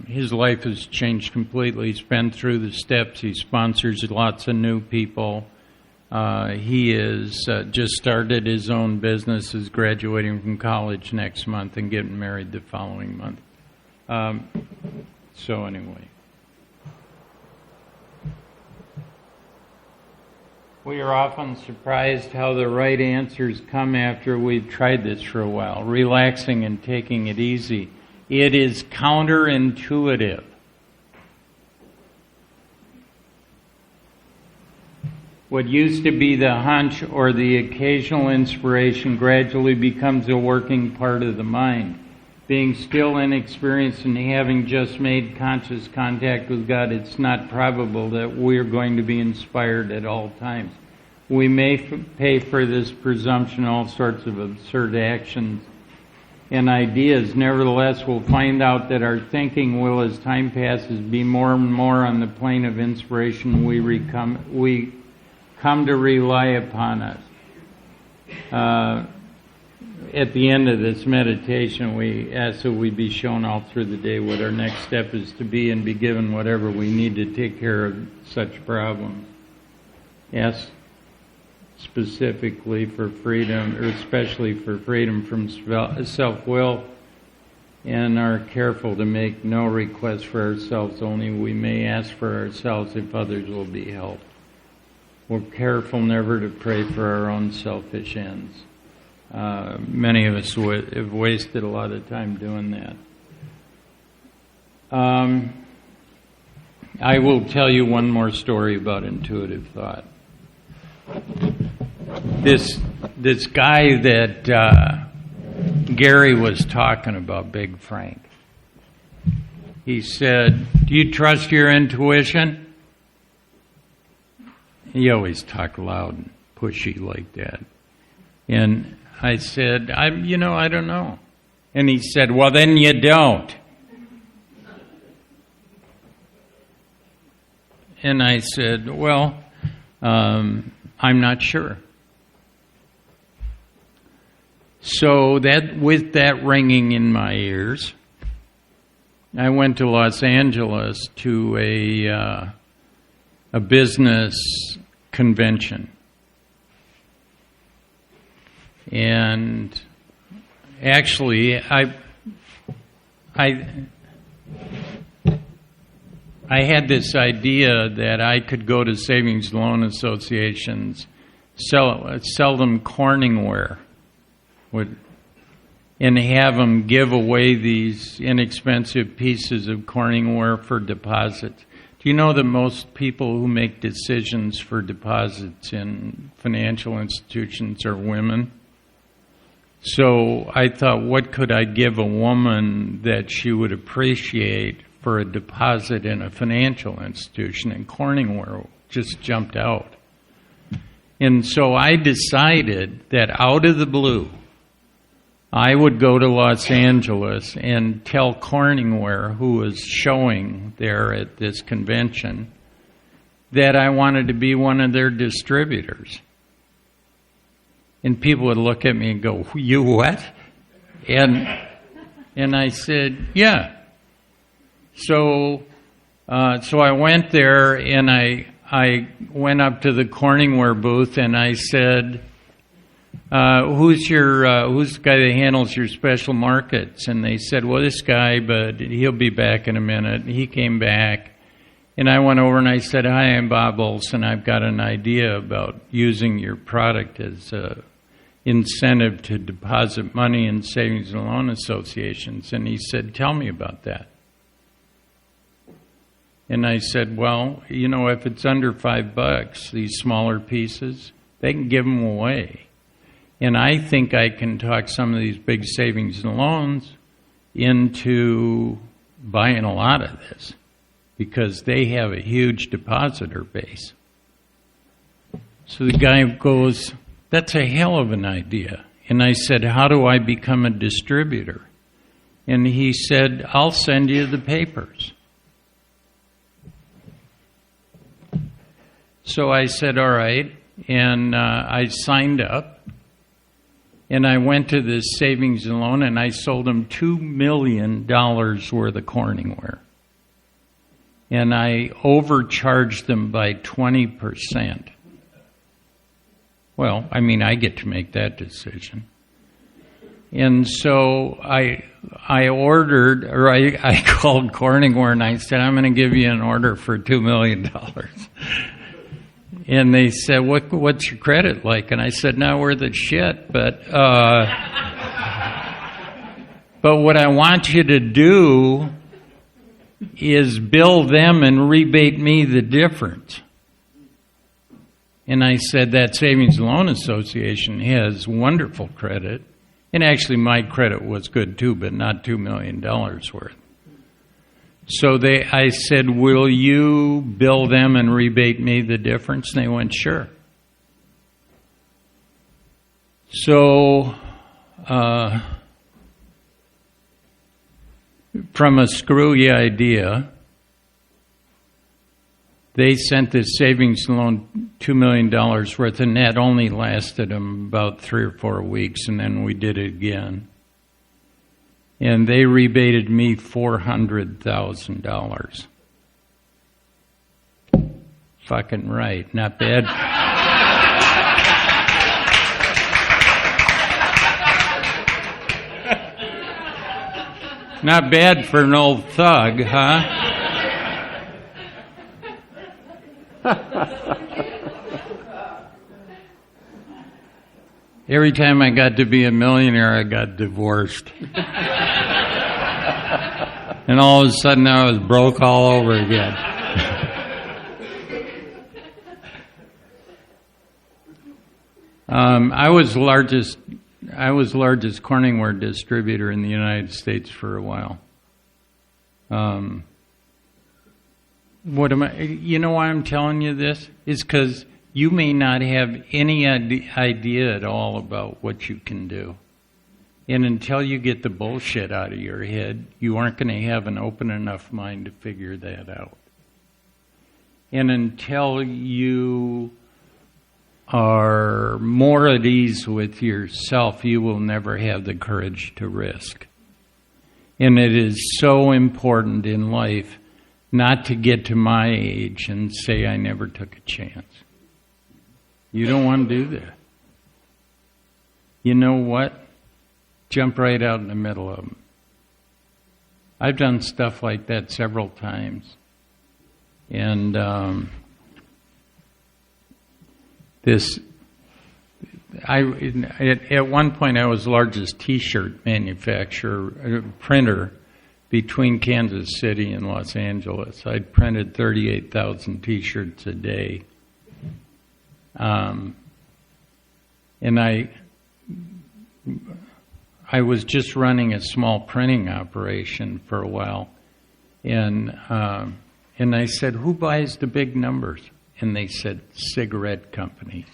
his life has changed completely. He's been through the steps. He sponsors lots of new people. He is just started his own business, is graduating from college next month and getting married the following month. So anyway. We are often surprised how the right answers come after we've tried this for a while, relaxing and taking it easy. It is counterintuitive. What used to be the hunch or the occasional inspiration gradually becomes a working part of the mind. Being still inexperienced and having just made conscious contact with God, it's not probable that we're going to be inspired at all times. We may pay for this presumption all sorts of absurd actions and ideas. Nevertheless, we'll find out that our thinking will, as time passes, be more and more on the plane of inspiration we come to rely upon us. At the end of this meditation, we ask that we be shown all through the day what our next step is to be and be given whatever we need to take care of such problems. Ask specifically for freedom, or especially for freedom from self-will, and are careful to make no requests for ourselves, only we may ask for ourselves if others will be helped. We're careful never to pray for our own selfish ends. Many of us have wasted a lot of time doing that. I will tell you one more story about intuitive thought. This guy that Gary was talking about, Big Frank, he said, "Do you trust your intuition?" He always talked loud and pushy like that. And I said, I don't know. And he said, "Well, then you don't." And I said, "Well, I'm not sure." So with that ringing in my ears, I went to Los Angeles to a business convention. And actually, I had this idea that I could go to savings loan associations, sell them Corningware, and have them give away these inexpensive pieces of Corningware for deposits. Do you know that most people who make decisions for deposits in financial institutions are women? So I thought, what could I give a woman that she would appreciate for a deposit in a financial institution? And Corningware just jumped out. And so I decided that out of the blue, I would go to Los Angeles and tell Corningware, who was showing there at this convention, that I wanted to be one of their distributors. And people would look at me and go, "You what?" And I said, "Yeah." So I went there and I went up to the Corningware booth and I said, who's the guy that handles your special markets? And they said, "Well, this guy, but he'll be back in a minute." He came back, and I went over and I said, "Hi, I'm Bob Olson. I've got an idea about using your product as a incentive to deposit money in savings and loan associations." And he said, "Tell me about that." And I said, "Well, if it's under $5, these smaller pieces, they can give them away. And I think I can talk some of these big savings and loans into buying a lot of this because they have a huge depositor base." So the guy goes, "That's a hell of an idea." And I said, "How do I become a distributor?" And he said, "I'll send you the papers." So I said, "All right." And I signed up. And I went to this savings and loan, and I sold them $2 million worth of Corningware. And I overcharged them by 20%. Well, I get to make that decision. And so I called Corningware and I said, "I'm going to give you an order for $2 million. And they said, what's your credit like? And I said, not worth a shit, but what I want you to do is bill them and rebate me the difference. And I said, that Savings Loan Association has wonderful credit. And actually my credit was good too, but not $2 million worth. So I said, will you bill them and rebate me the difference? And they went, sure. So, from a screwy idea, they sent this savings loan $2 million worth, and that only lasted them about 3 or 4 weeks, and then we did it again. And they rebated me $400,000. Fucking right. Not bad. Not bad for an old thug, huh? Every time I got to be a millionaire, I got divorced. And all of a sudden I was broke all over again. I was the largest Corningware distributor in the United States for a while. You know why I'm telling you this? Is because you may not have any idea at all about what you can do. And until you get the bullshit out of your head, you aren't going to have an open enough mind to figure that out. And until you are more at ease with yourself, you will never have the courage to risk. And it is so important in life not to get to my age and say I never took a chance. You don't want to do that. You know what? Jump right out in the middle of them. I've done stuff like that several times. And at one point I was the largest T-shirt manufacturer, printer, between Kansas City and Los Angeles. I'd printed 38,000 T-shirts a day. And I was just running a small printing operation for a while. And I said, who buys the big numbers? And they said, cigarette companies.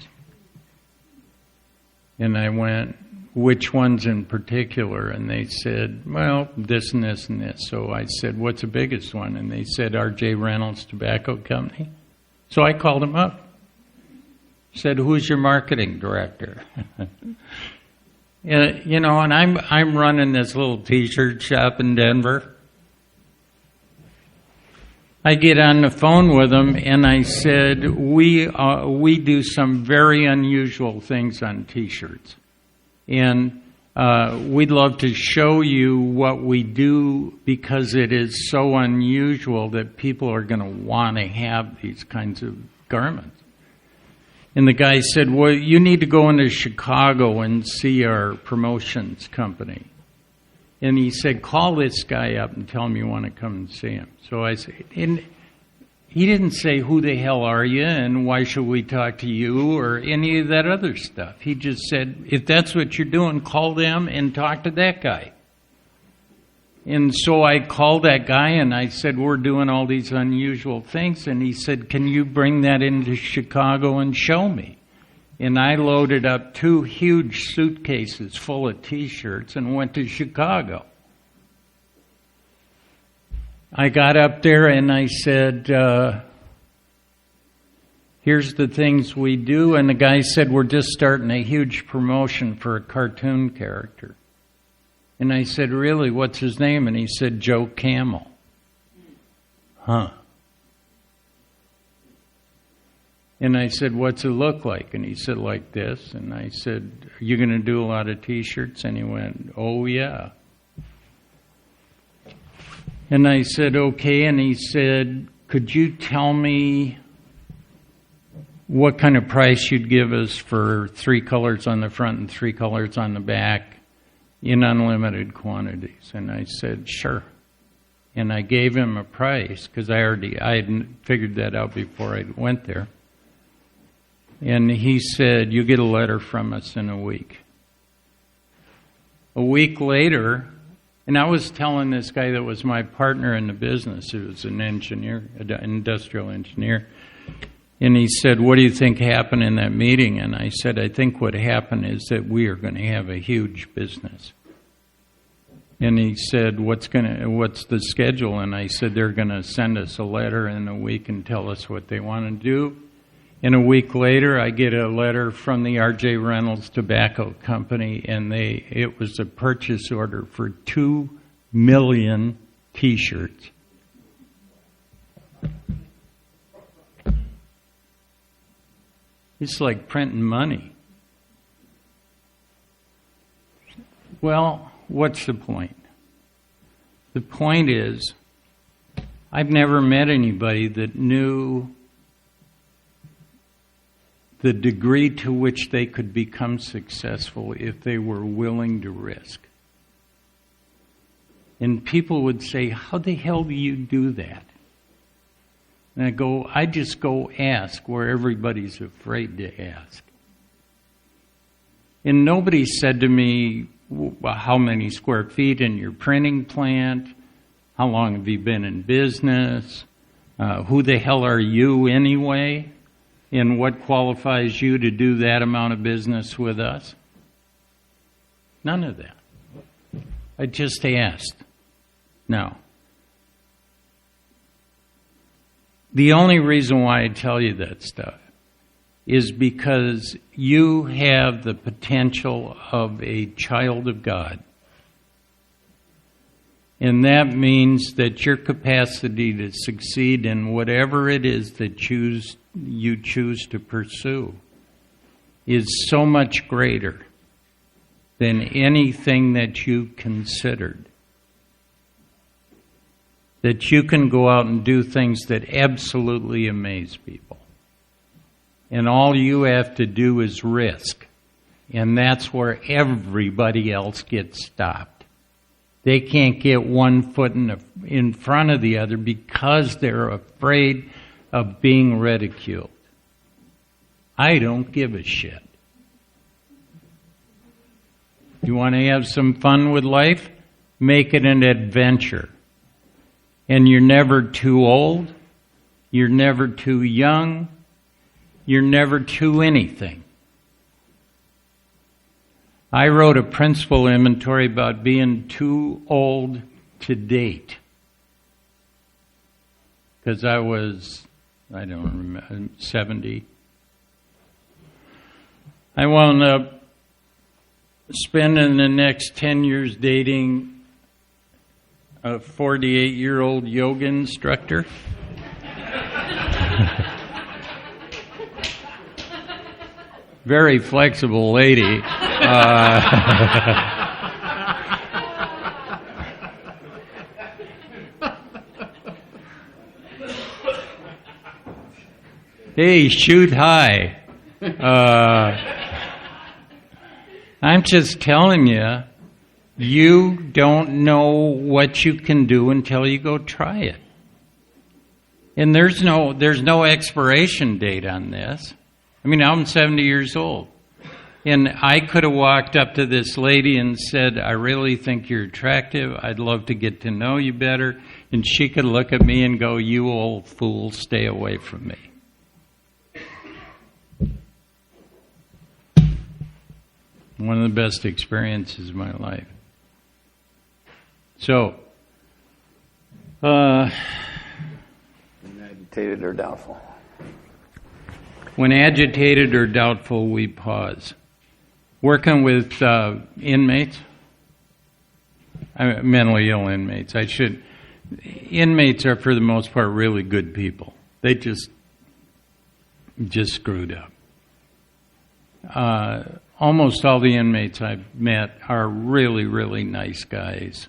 And I went, which ones in particular? And they said, well, this and this and this. So I said, what's the biggest one? And they said, R.J. Reynolds Tobacco Company. So I called him up. Said, who's your marketing director? And I'm running this little T-shirt shop in Denver. I get on the phone with them and I said, we do some very unusual things on T-shirts. And we'd love to show you what we do because it is so unusual that people are going to want to have these kinds of garments. And the guy said, well, you need to go into Chicago and see our promotions company. And he said, call this guy up and tell him you want to come and see him. So I said, and he didn't say, who the hell are you and why should we talk to you or any of that other stuff. He just said, if that's what you're doing, call them and talk to that guy. And so I called that guy and I said, we're doing all these unusual things. And he said, can you bring that into Chicago and show me? And I loaded up 2 huge suitcases full of T-shirts and went to Chicago. I got up there and I said, here's the things we do. And the guy said, we're just starting a huge promotion for a cartoon character. And I said, really, what's his name? And he said, Joe Camel. Huh. And I said, what's it look like? And he said, like this. And I said, are you going to do a lot of T-shirts? And he went, oh, yeah. And I said, okay. And he said, could you tell me what kind of price you'd give us for 3 colors on the front and 3 colors on the back in unlimited quantities. And I said, sure. And I gave him a price because I had figured that out before I went there. And he said, you get a letter from us in a week. A week later, and I was telling this guy that was my partner in the business, who was an engineer, an industrial engineer, and he said, what do you think happened in that meeting? And I said, I think what happened is that we are going to have a huge business. And he said, what's the schedule? And I said, they're going to send us a letter in a week and tell us what they want to do. And a week later, I get a letter from the R.J. Reynolds Tobacco Company, and it was a purchase order for 2 million T-shirts. It's like printing money. Well, what's the point? The point is, I've never met anybody that knew the degree to which they could become successful if they were willing to risk. And people would say, how the hell do you do that? And I just go ask where everybody's afraid to ask. And nobody said to me, how many square feet in your printing plant? How long have you been in business? Who the hell are you anyway? And what qualifies you to do that amount of business with us? None of that. I just asked. Now, the only reason why I tell you that stuff is because you have the potential of a child of God. And that means that your capacity to succeed in whatever it is that you choose to pursue is so much greater than anything that you considered. That you can go out and do things that absolutely amaze people. And all you have to do is risk. And that's where everybody else gets stopped. They can't get one foot in front of the other because they're afraid of being ridiculed. I don't give a shit. You want to have some fun with life? Make it an adventure. And you're never too old. You're never too young. You're never too anything. I wrote a principal inventory about being too old to date. Because I was, 70. I wound up spending the next 10 years dating a 48-year-old yoga instructor. Very flexible lady. Hey, shoot high. I'm just telling you, you don't know what you can do until you go try it. And there's no expiration date on this. I mean, I'm 70 years old. And I could have walked up to this lady and said, I really think you're attractive. I'd love to get to know you better. And she could look at me and go, you old fool, stay away from me. One of the best experiences of my life. So, agitated or doubtful. When agitated or doubtful, we pause. Working with inmates, mentally ill inmates. Inmates are, for the most part, really good people. They just screwed up. Almost all the inmates I've met are really, really nice guys.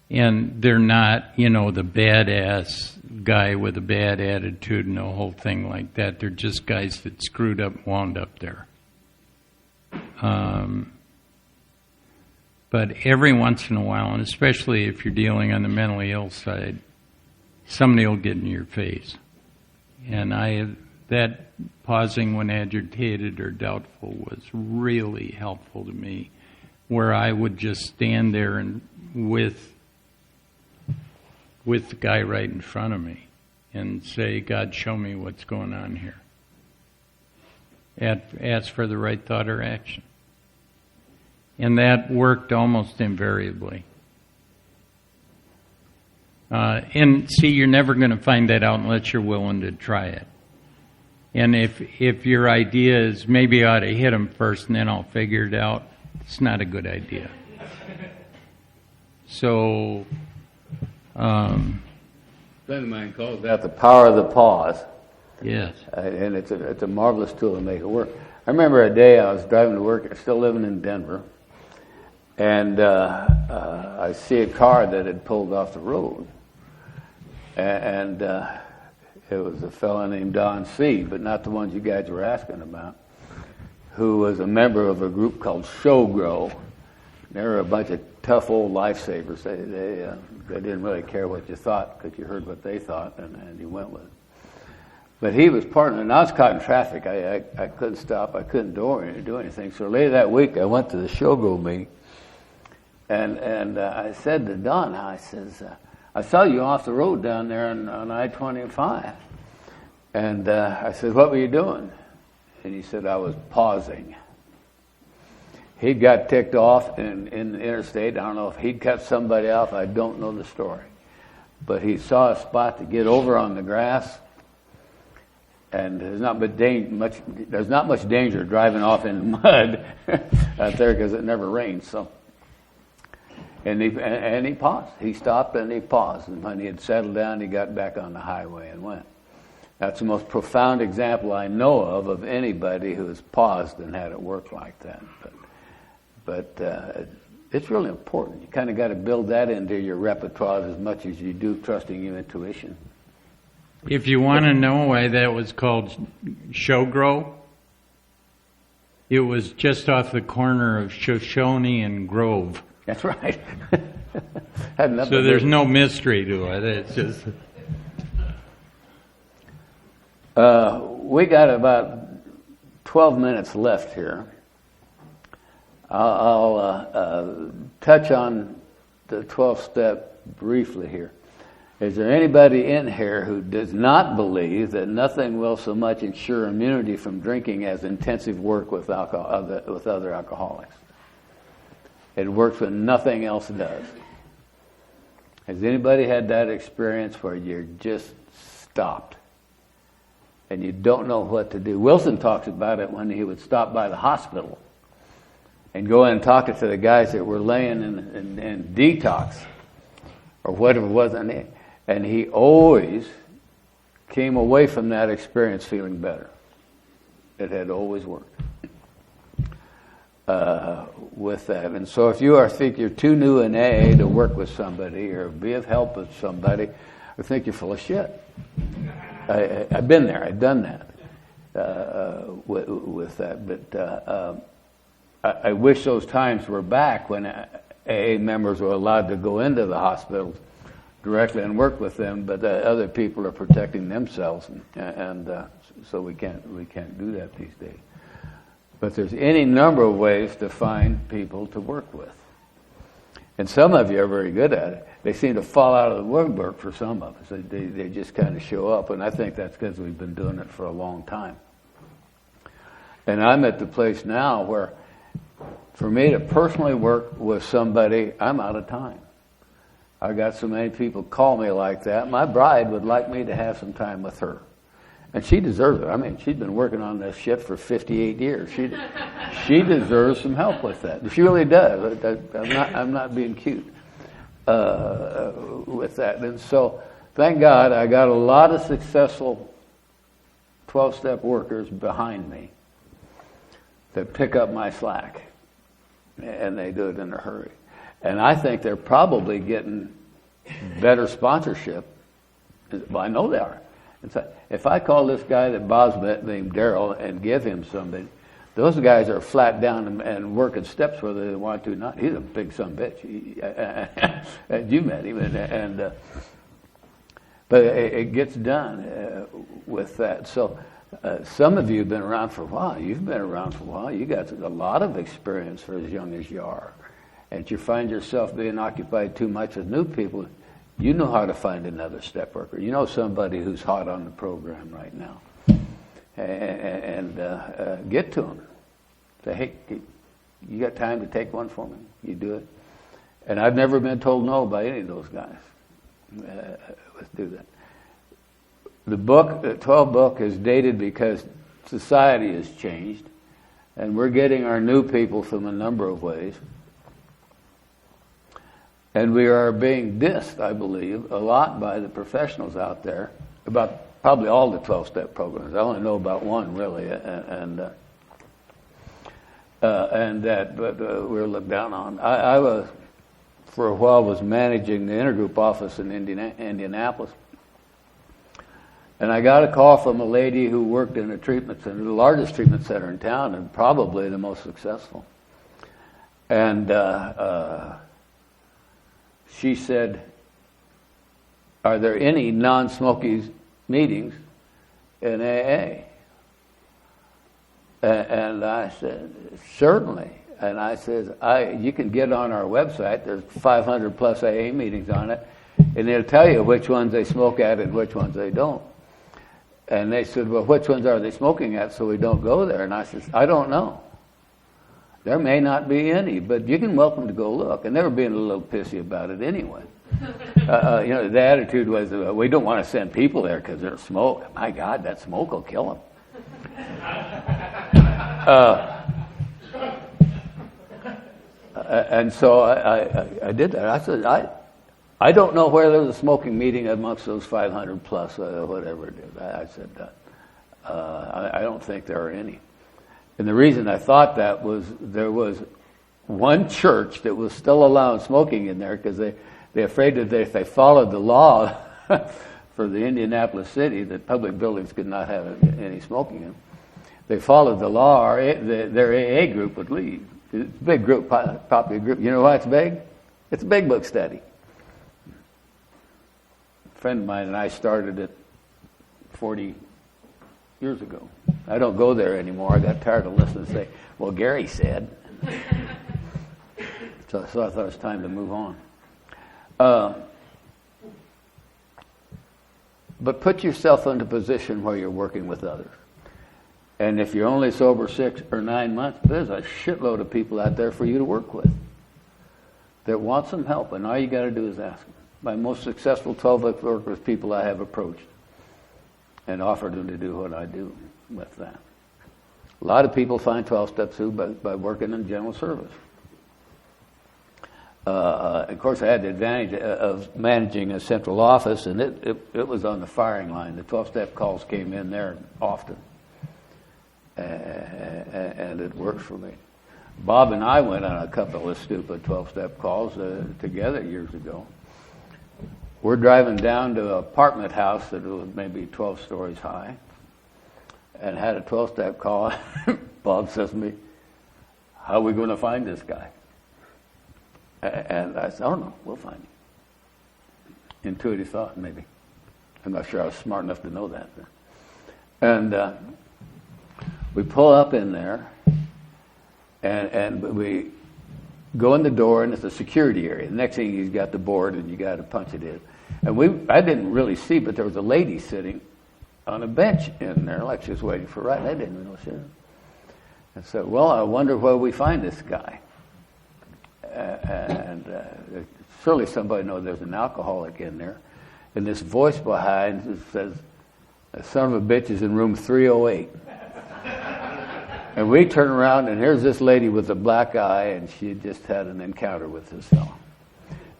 And they're not, the badass guy with a bad attitude and a whole thing like that. They're just guys that screwed up and wound up there. But every once in a while, and especially if you're dealing on the mentally ill side, somebody will get in your face. And that pausing when agitated or doubtful was really helpful to me, where I would just stand there and with the guy right in front of me and say, God, show me what's going on here. Ask for the right thought or action. And that worked almost invariably. And see, you're never going to find that out unless you're willing to try it. And if your idea is maybe I ought to hit him first and then I'll figure it out, it's not a good idea. So, a friend of mine calls that the power of the pause. Yes. And it's a marvelous tool to make it work. I remember a day I was driving to work, still living in Denver, and I see a car that had pulled off the road. And it was a fellow named Don C., but not the ones you guys were asking about, who was a member of a group called Showgrow. They were a bunch of tough old lifesavers. They didn't really care what you thought because you heard what they thought, and you went with it. But he was partner, and I was caught in traffic. I couldn't stop. I couldn't do anything. So later that week, I went to the Showgrow meeting, and I said to Don, I says, I saw you off the road down there on I-25. And I said, what were you doing? And he said, I was pausing. He got ticked off in the interstate. I don't know if he'd cut somebody off. I don't know the story. But he saw a spot to get over on the grass. And there's not much danger driving off in mud out there because it never rains. So, and he paused. He stopped and he paused. And when he had settled down, he got back on the highway and went. That's the most profound example I know of anybody who has paused and had it work like that. But it's really important. You kind of got to build that into your repertoire as much as you do trusting your intuition. If you want to know why that was called Showgrow, it was just off the corner of Shoshone and Grove. That's right. So there's no mystery to it. It's just... we got about 12 minutes left here. I'll touch on the 12th step briefly here. Is there anybody in here who does not believe that nothing will so much ensure immunity from drinking as intensive work with other alcoholics? It works when nothing else does. Has anybody had that experience where you're just stopped and you don't know what to do? Wilson talks about it when he would stop by the hospital and go in and talk to the guys that were laying in detox or whatever it was. And he always came away from that experience feeling better. It had always worked with that. And so if you think you're too new in AA to work with somebody or be of help with somebody, I think you're full of shit. I've been there. I've done that with that. But I wish those times were back when AA members were allowed to go into the hospitals directly and work with them, but other people are protecting themselves, and so we can't do that these days. But there's any number of ways to find people to work with, and some of you are very good at it. They seem to fall out of the woodwork for some of us. They just kind of show up, and I think that's because we've been doing it for a long time. And I'm at the place now where, for me to personally work with somebody, I'm out of time. I got so many people call me like that. My bride would like me to have some time with her. And she deserves it. I mean, she's been working on this shit for 58 years. She deserves some help with that. She really does. I'm not being cute with that. And so, thank God, I got a lot of successful 12-step workers behind me that pick up my slack. And they do it in a hurry. And I think they're probably getting better sponsorship. Well, I know they are. If I call this guy that Bob's met named Daryl and give him something, those guys are flat down and working steps whether they want to or not. He's a big son of a bitch. And you met him. But it gets done with that. So some of you have been around for a while. You've been around for a while. You got a lot of experience for as young as you are. And if you find yourself being occupied too much with new people, you know how to find another step worker. You know somebody who's hot on the program right now. And get to them. Say, hey, you got time to take one for me? You do it. And I've never been told no by any of those guys. Let's do that. The book, the 12 book, is dated because society has changed, and we're getting our new people from a number of ways. And we are being dissed, I believe, a lot by the professionals out there about probably all the 12-step programs. I only know about one, really, and that, but we're looked down on. I was, for a while, was managing the intergroup office in Indianapolis. And I got a call from a lady who worked in a treatment center, the largest treatment center in town, and probably the most successful. And she said, are there any non-smoking meetings in AA? And I said, certainly. And I said, you can get on our website. There's 500 plus AA meetings on it. And they'll tell you which ones they smoke at and which ones they don't. And they said, well, which ones are they smoking at so we don't go there? And I said, I don't know. There may not be any, but you can welcome to go look. And they were being a little pissy about it anyway. The attitude was, we don't want to send people there because they're smoke. My God, that smoke will kill them. And so I did that. I said, I don't know where there's a smoking meeting amongst those 500 plus, whatever it is. I said, I don't think there are any. And the reason I thought that was there was one church that was still allowing smoking in there because they're afraid that if they followed the law for the Indianapolis city that public buildings could not have any smoking in them. They followed the law, their AA group would leave. It's a big group, popular group. You know why it's big? It's a big book study. A friend of mine and I started it 40 years ago. I don't go there anymore. I got tired of listening and say, well, Gary said. So I thought it was time to move on. But put yourself in a position where you're working with others. And if you're only sober 6 or 9 months, there's a shitload of people out there for you to work with that want some help, and all you got to do is ask them. My most successful 12-week work was people I have approached and offered them to do what I do with that. A lot of people find 12-step through by working in general service. Of course, I had the advantage of managing a central office, and it was on the firing line. The 12-step calls came in there often. And it worked for me. Bob and I went on a couple of stupid 12-step calls together years ago. We're driving down to an apartment house that was maybe 12 stories high and had a 12-step call. Bob says to me, how are we going to find this guy? And I said, oh no, we'll find him. Intuitive thought, maybe. I'm not sure I was smart enough to know that. And we pull up in there, and we go in the door, and it's a security area. The next thing, he's got the board, and you got to punch it in. And I didn't really see, but there was a lady sitting on a bench in there, like she was waiting for a ride. I didn't even know she was. I said, well, I wonder where we find this guy. Surely somebody knows there's an alcoholic in there. And this voice behind says, the son of a bitch is in room 308. And we turn around, and here's this lady with a black eye, and she had just had an encounter with this fellow.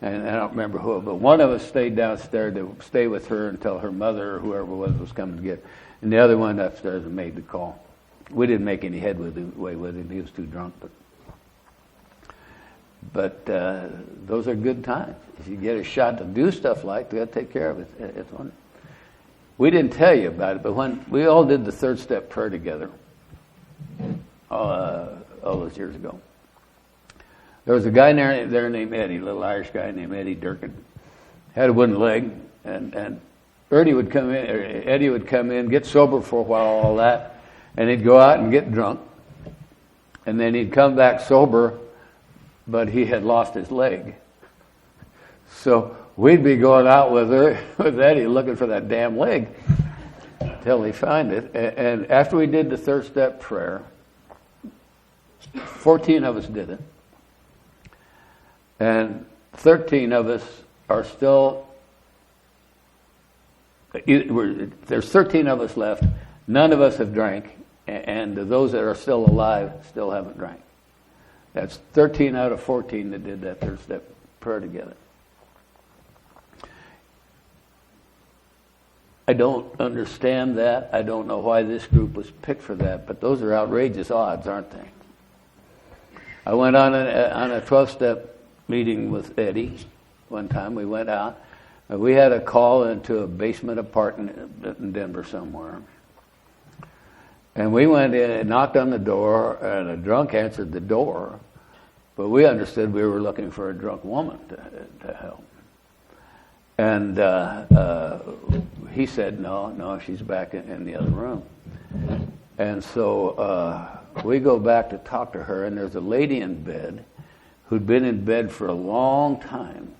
And I don't remember who, but one of us stayed downstairs to stay with her until her mother or whoever it was coming to get her. And the other one upstairs and made the call. We didn't make any headway with him. He was too drunk. But those are good times. If you get a shot to do stuff like that, take care of it. It's one. We didn't tell you about it, but when we all did the third step prayer together all those years ago, there was a guy there named Eddie, a little Irish guy named Eddie Durkin. Had a wooden leg, and Eddie would come in, get sober for a while, all that, and he'd go out and get drunk, and then he'd come back sober, but he had lost his leg. So we'd be going out with Eddie looking for that damn leg till he find it. And after we did the third step prayer, 14 of us did it. And 13 of us are still, there's 13 of us left. None of us have drank. And those that are still alive still haven't drank. That's 13 out of 14 that did that third step prayer together. I don't understand that. I don't know why this group was picked for that, but those are outrageous odds, aren't they? I went on a 12-step meeting with Eddie one time. We went out. We had a call into a basement apartment in Denver somewhere. And we went in and knocked on the door, and a drunk answered the door. But we understood we were looking for a drunk woman to help. And he said, no, she's back in the other room. And so we go back to talk to her, and there's a lady in bed who'd been in bed for a long time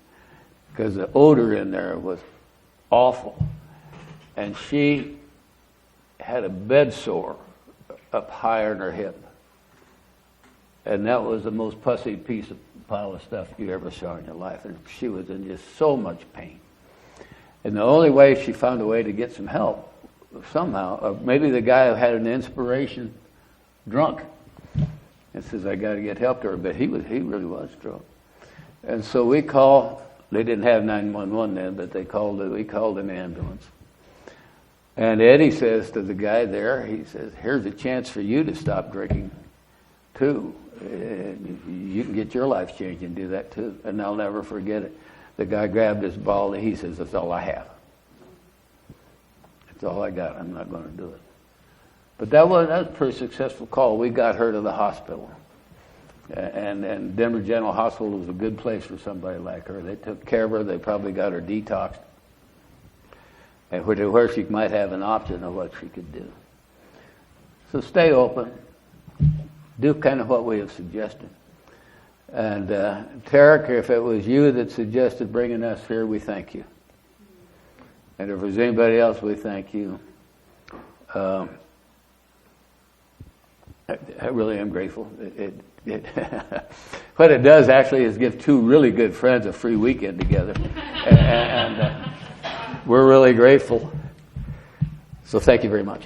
because the odor in there was awful. And she had a bed sore up higher in her hip. And that was the most pussy pile of stuff you ever saw in your life. And she was in just so much pain. And the only way she found a way to get some help, somehow, maybe the guy had an inspiration drunk and says, I got to get help to her. But he really was drunk. And so we called, they didn't have 911 then, but we called an ambulance. And Eddie says to the guy there, he says, here's a chance for you to stop drinking too. You can get your life changed and do that too. And I'll never forget it. The guy grabbed his ball and he says, that's all I have. That's all I got. I'm not going to do it. But that was a pretty successful call. We got her to the hospital. And Denver General Hospital was a good place for somebody like her. They took care of her. They probably got her detoxed. And where she might have an option of what she could do. So stay open. Do kind of what we have suggested. And Tarek, if it was you that suggested bringing us here, we thank you. And if there's anybody else, we thank you. I really am grateful. What it does actually is give two really good friends a free weekend together. And we're really grateful. So thank you very much.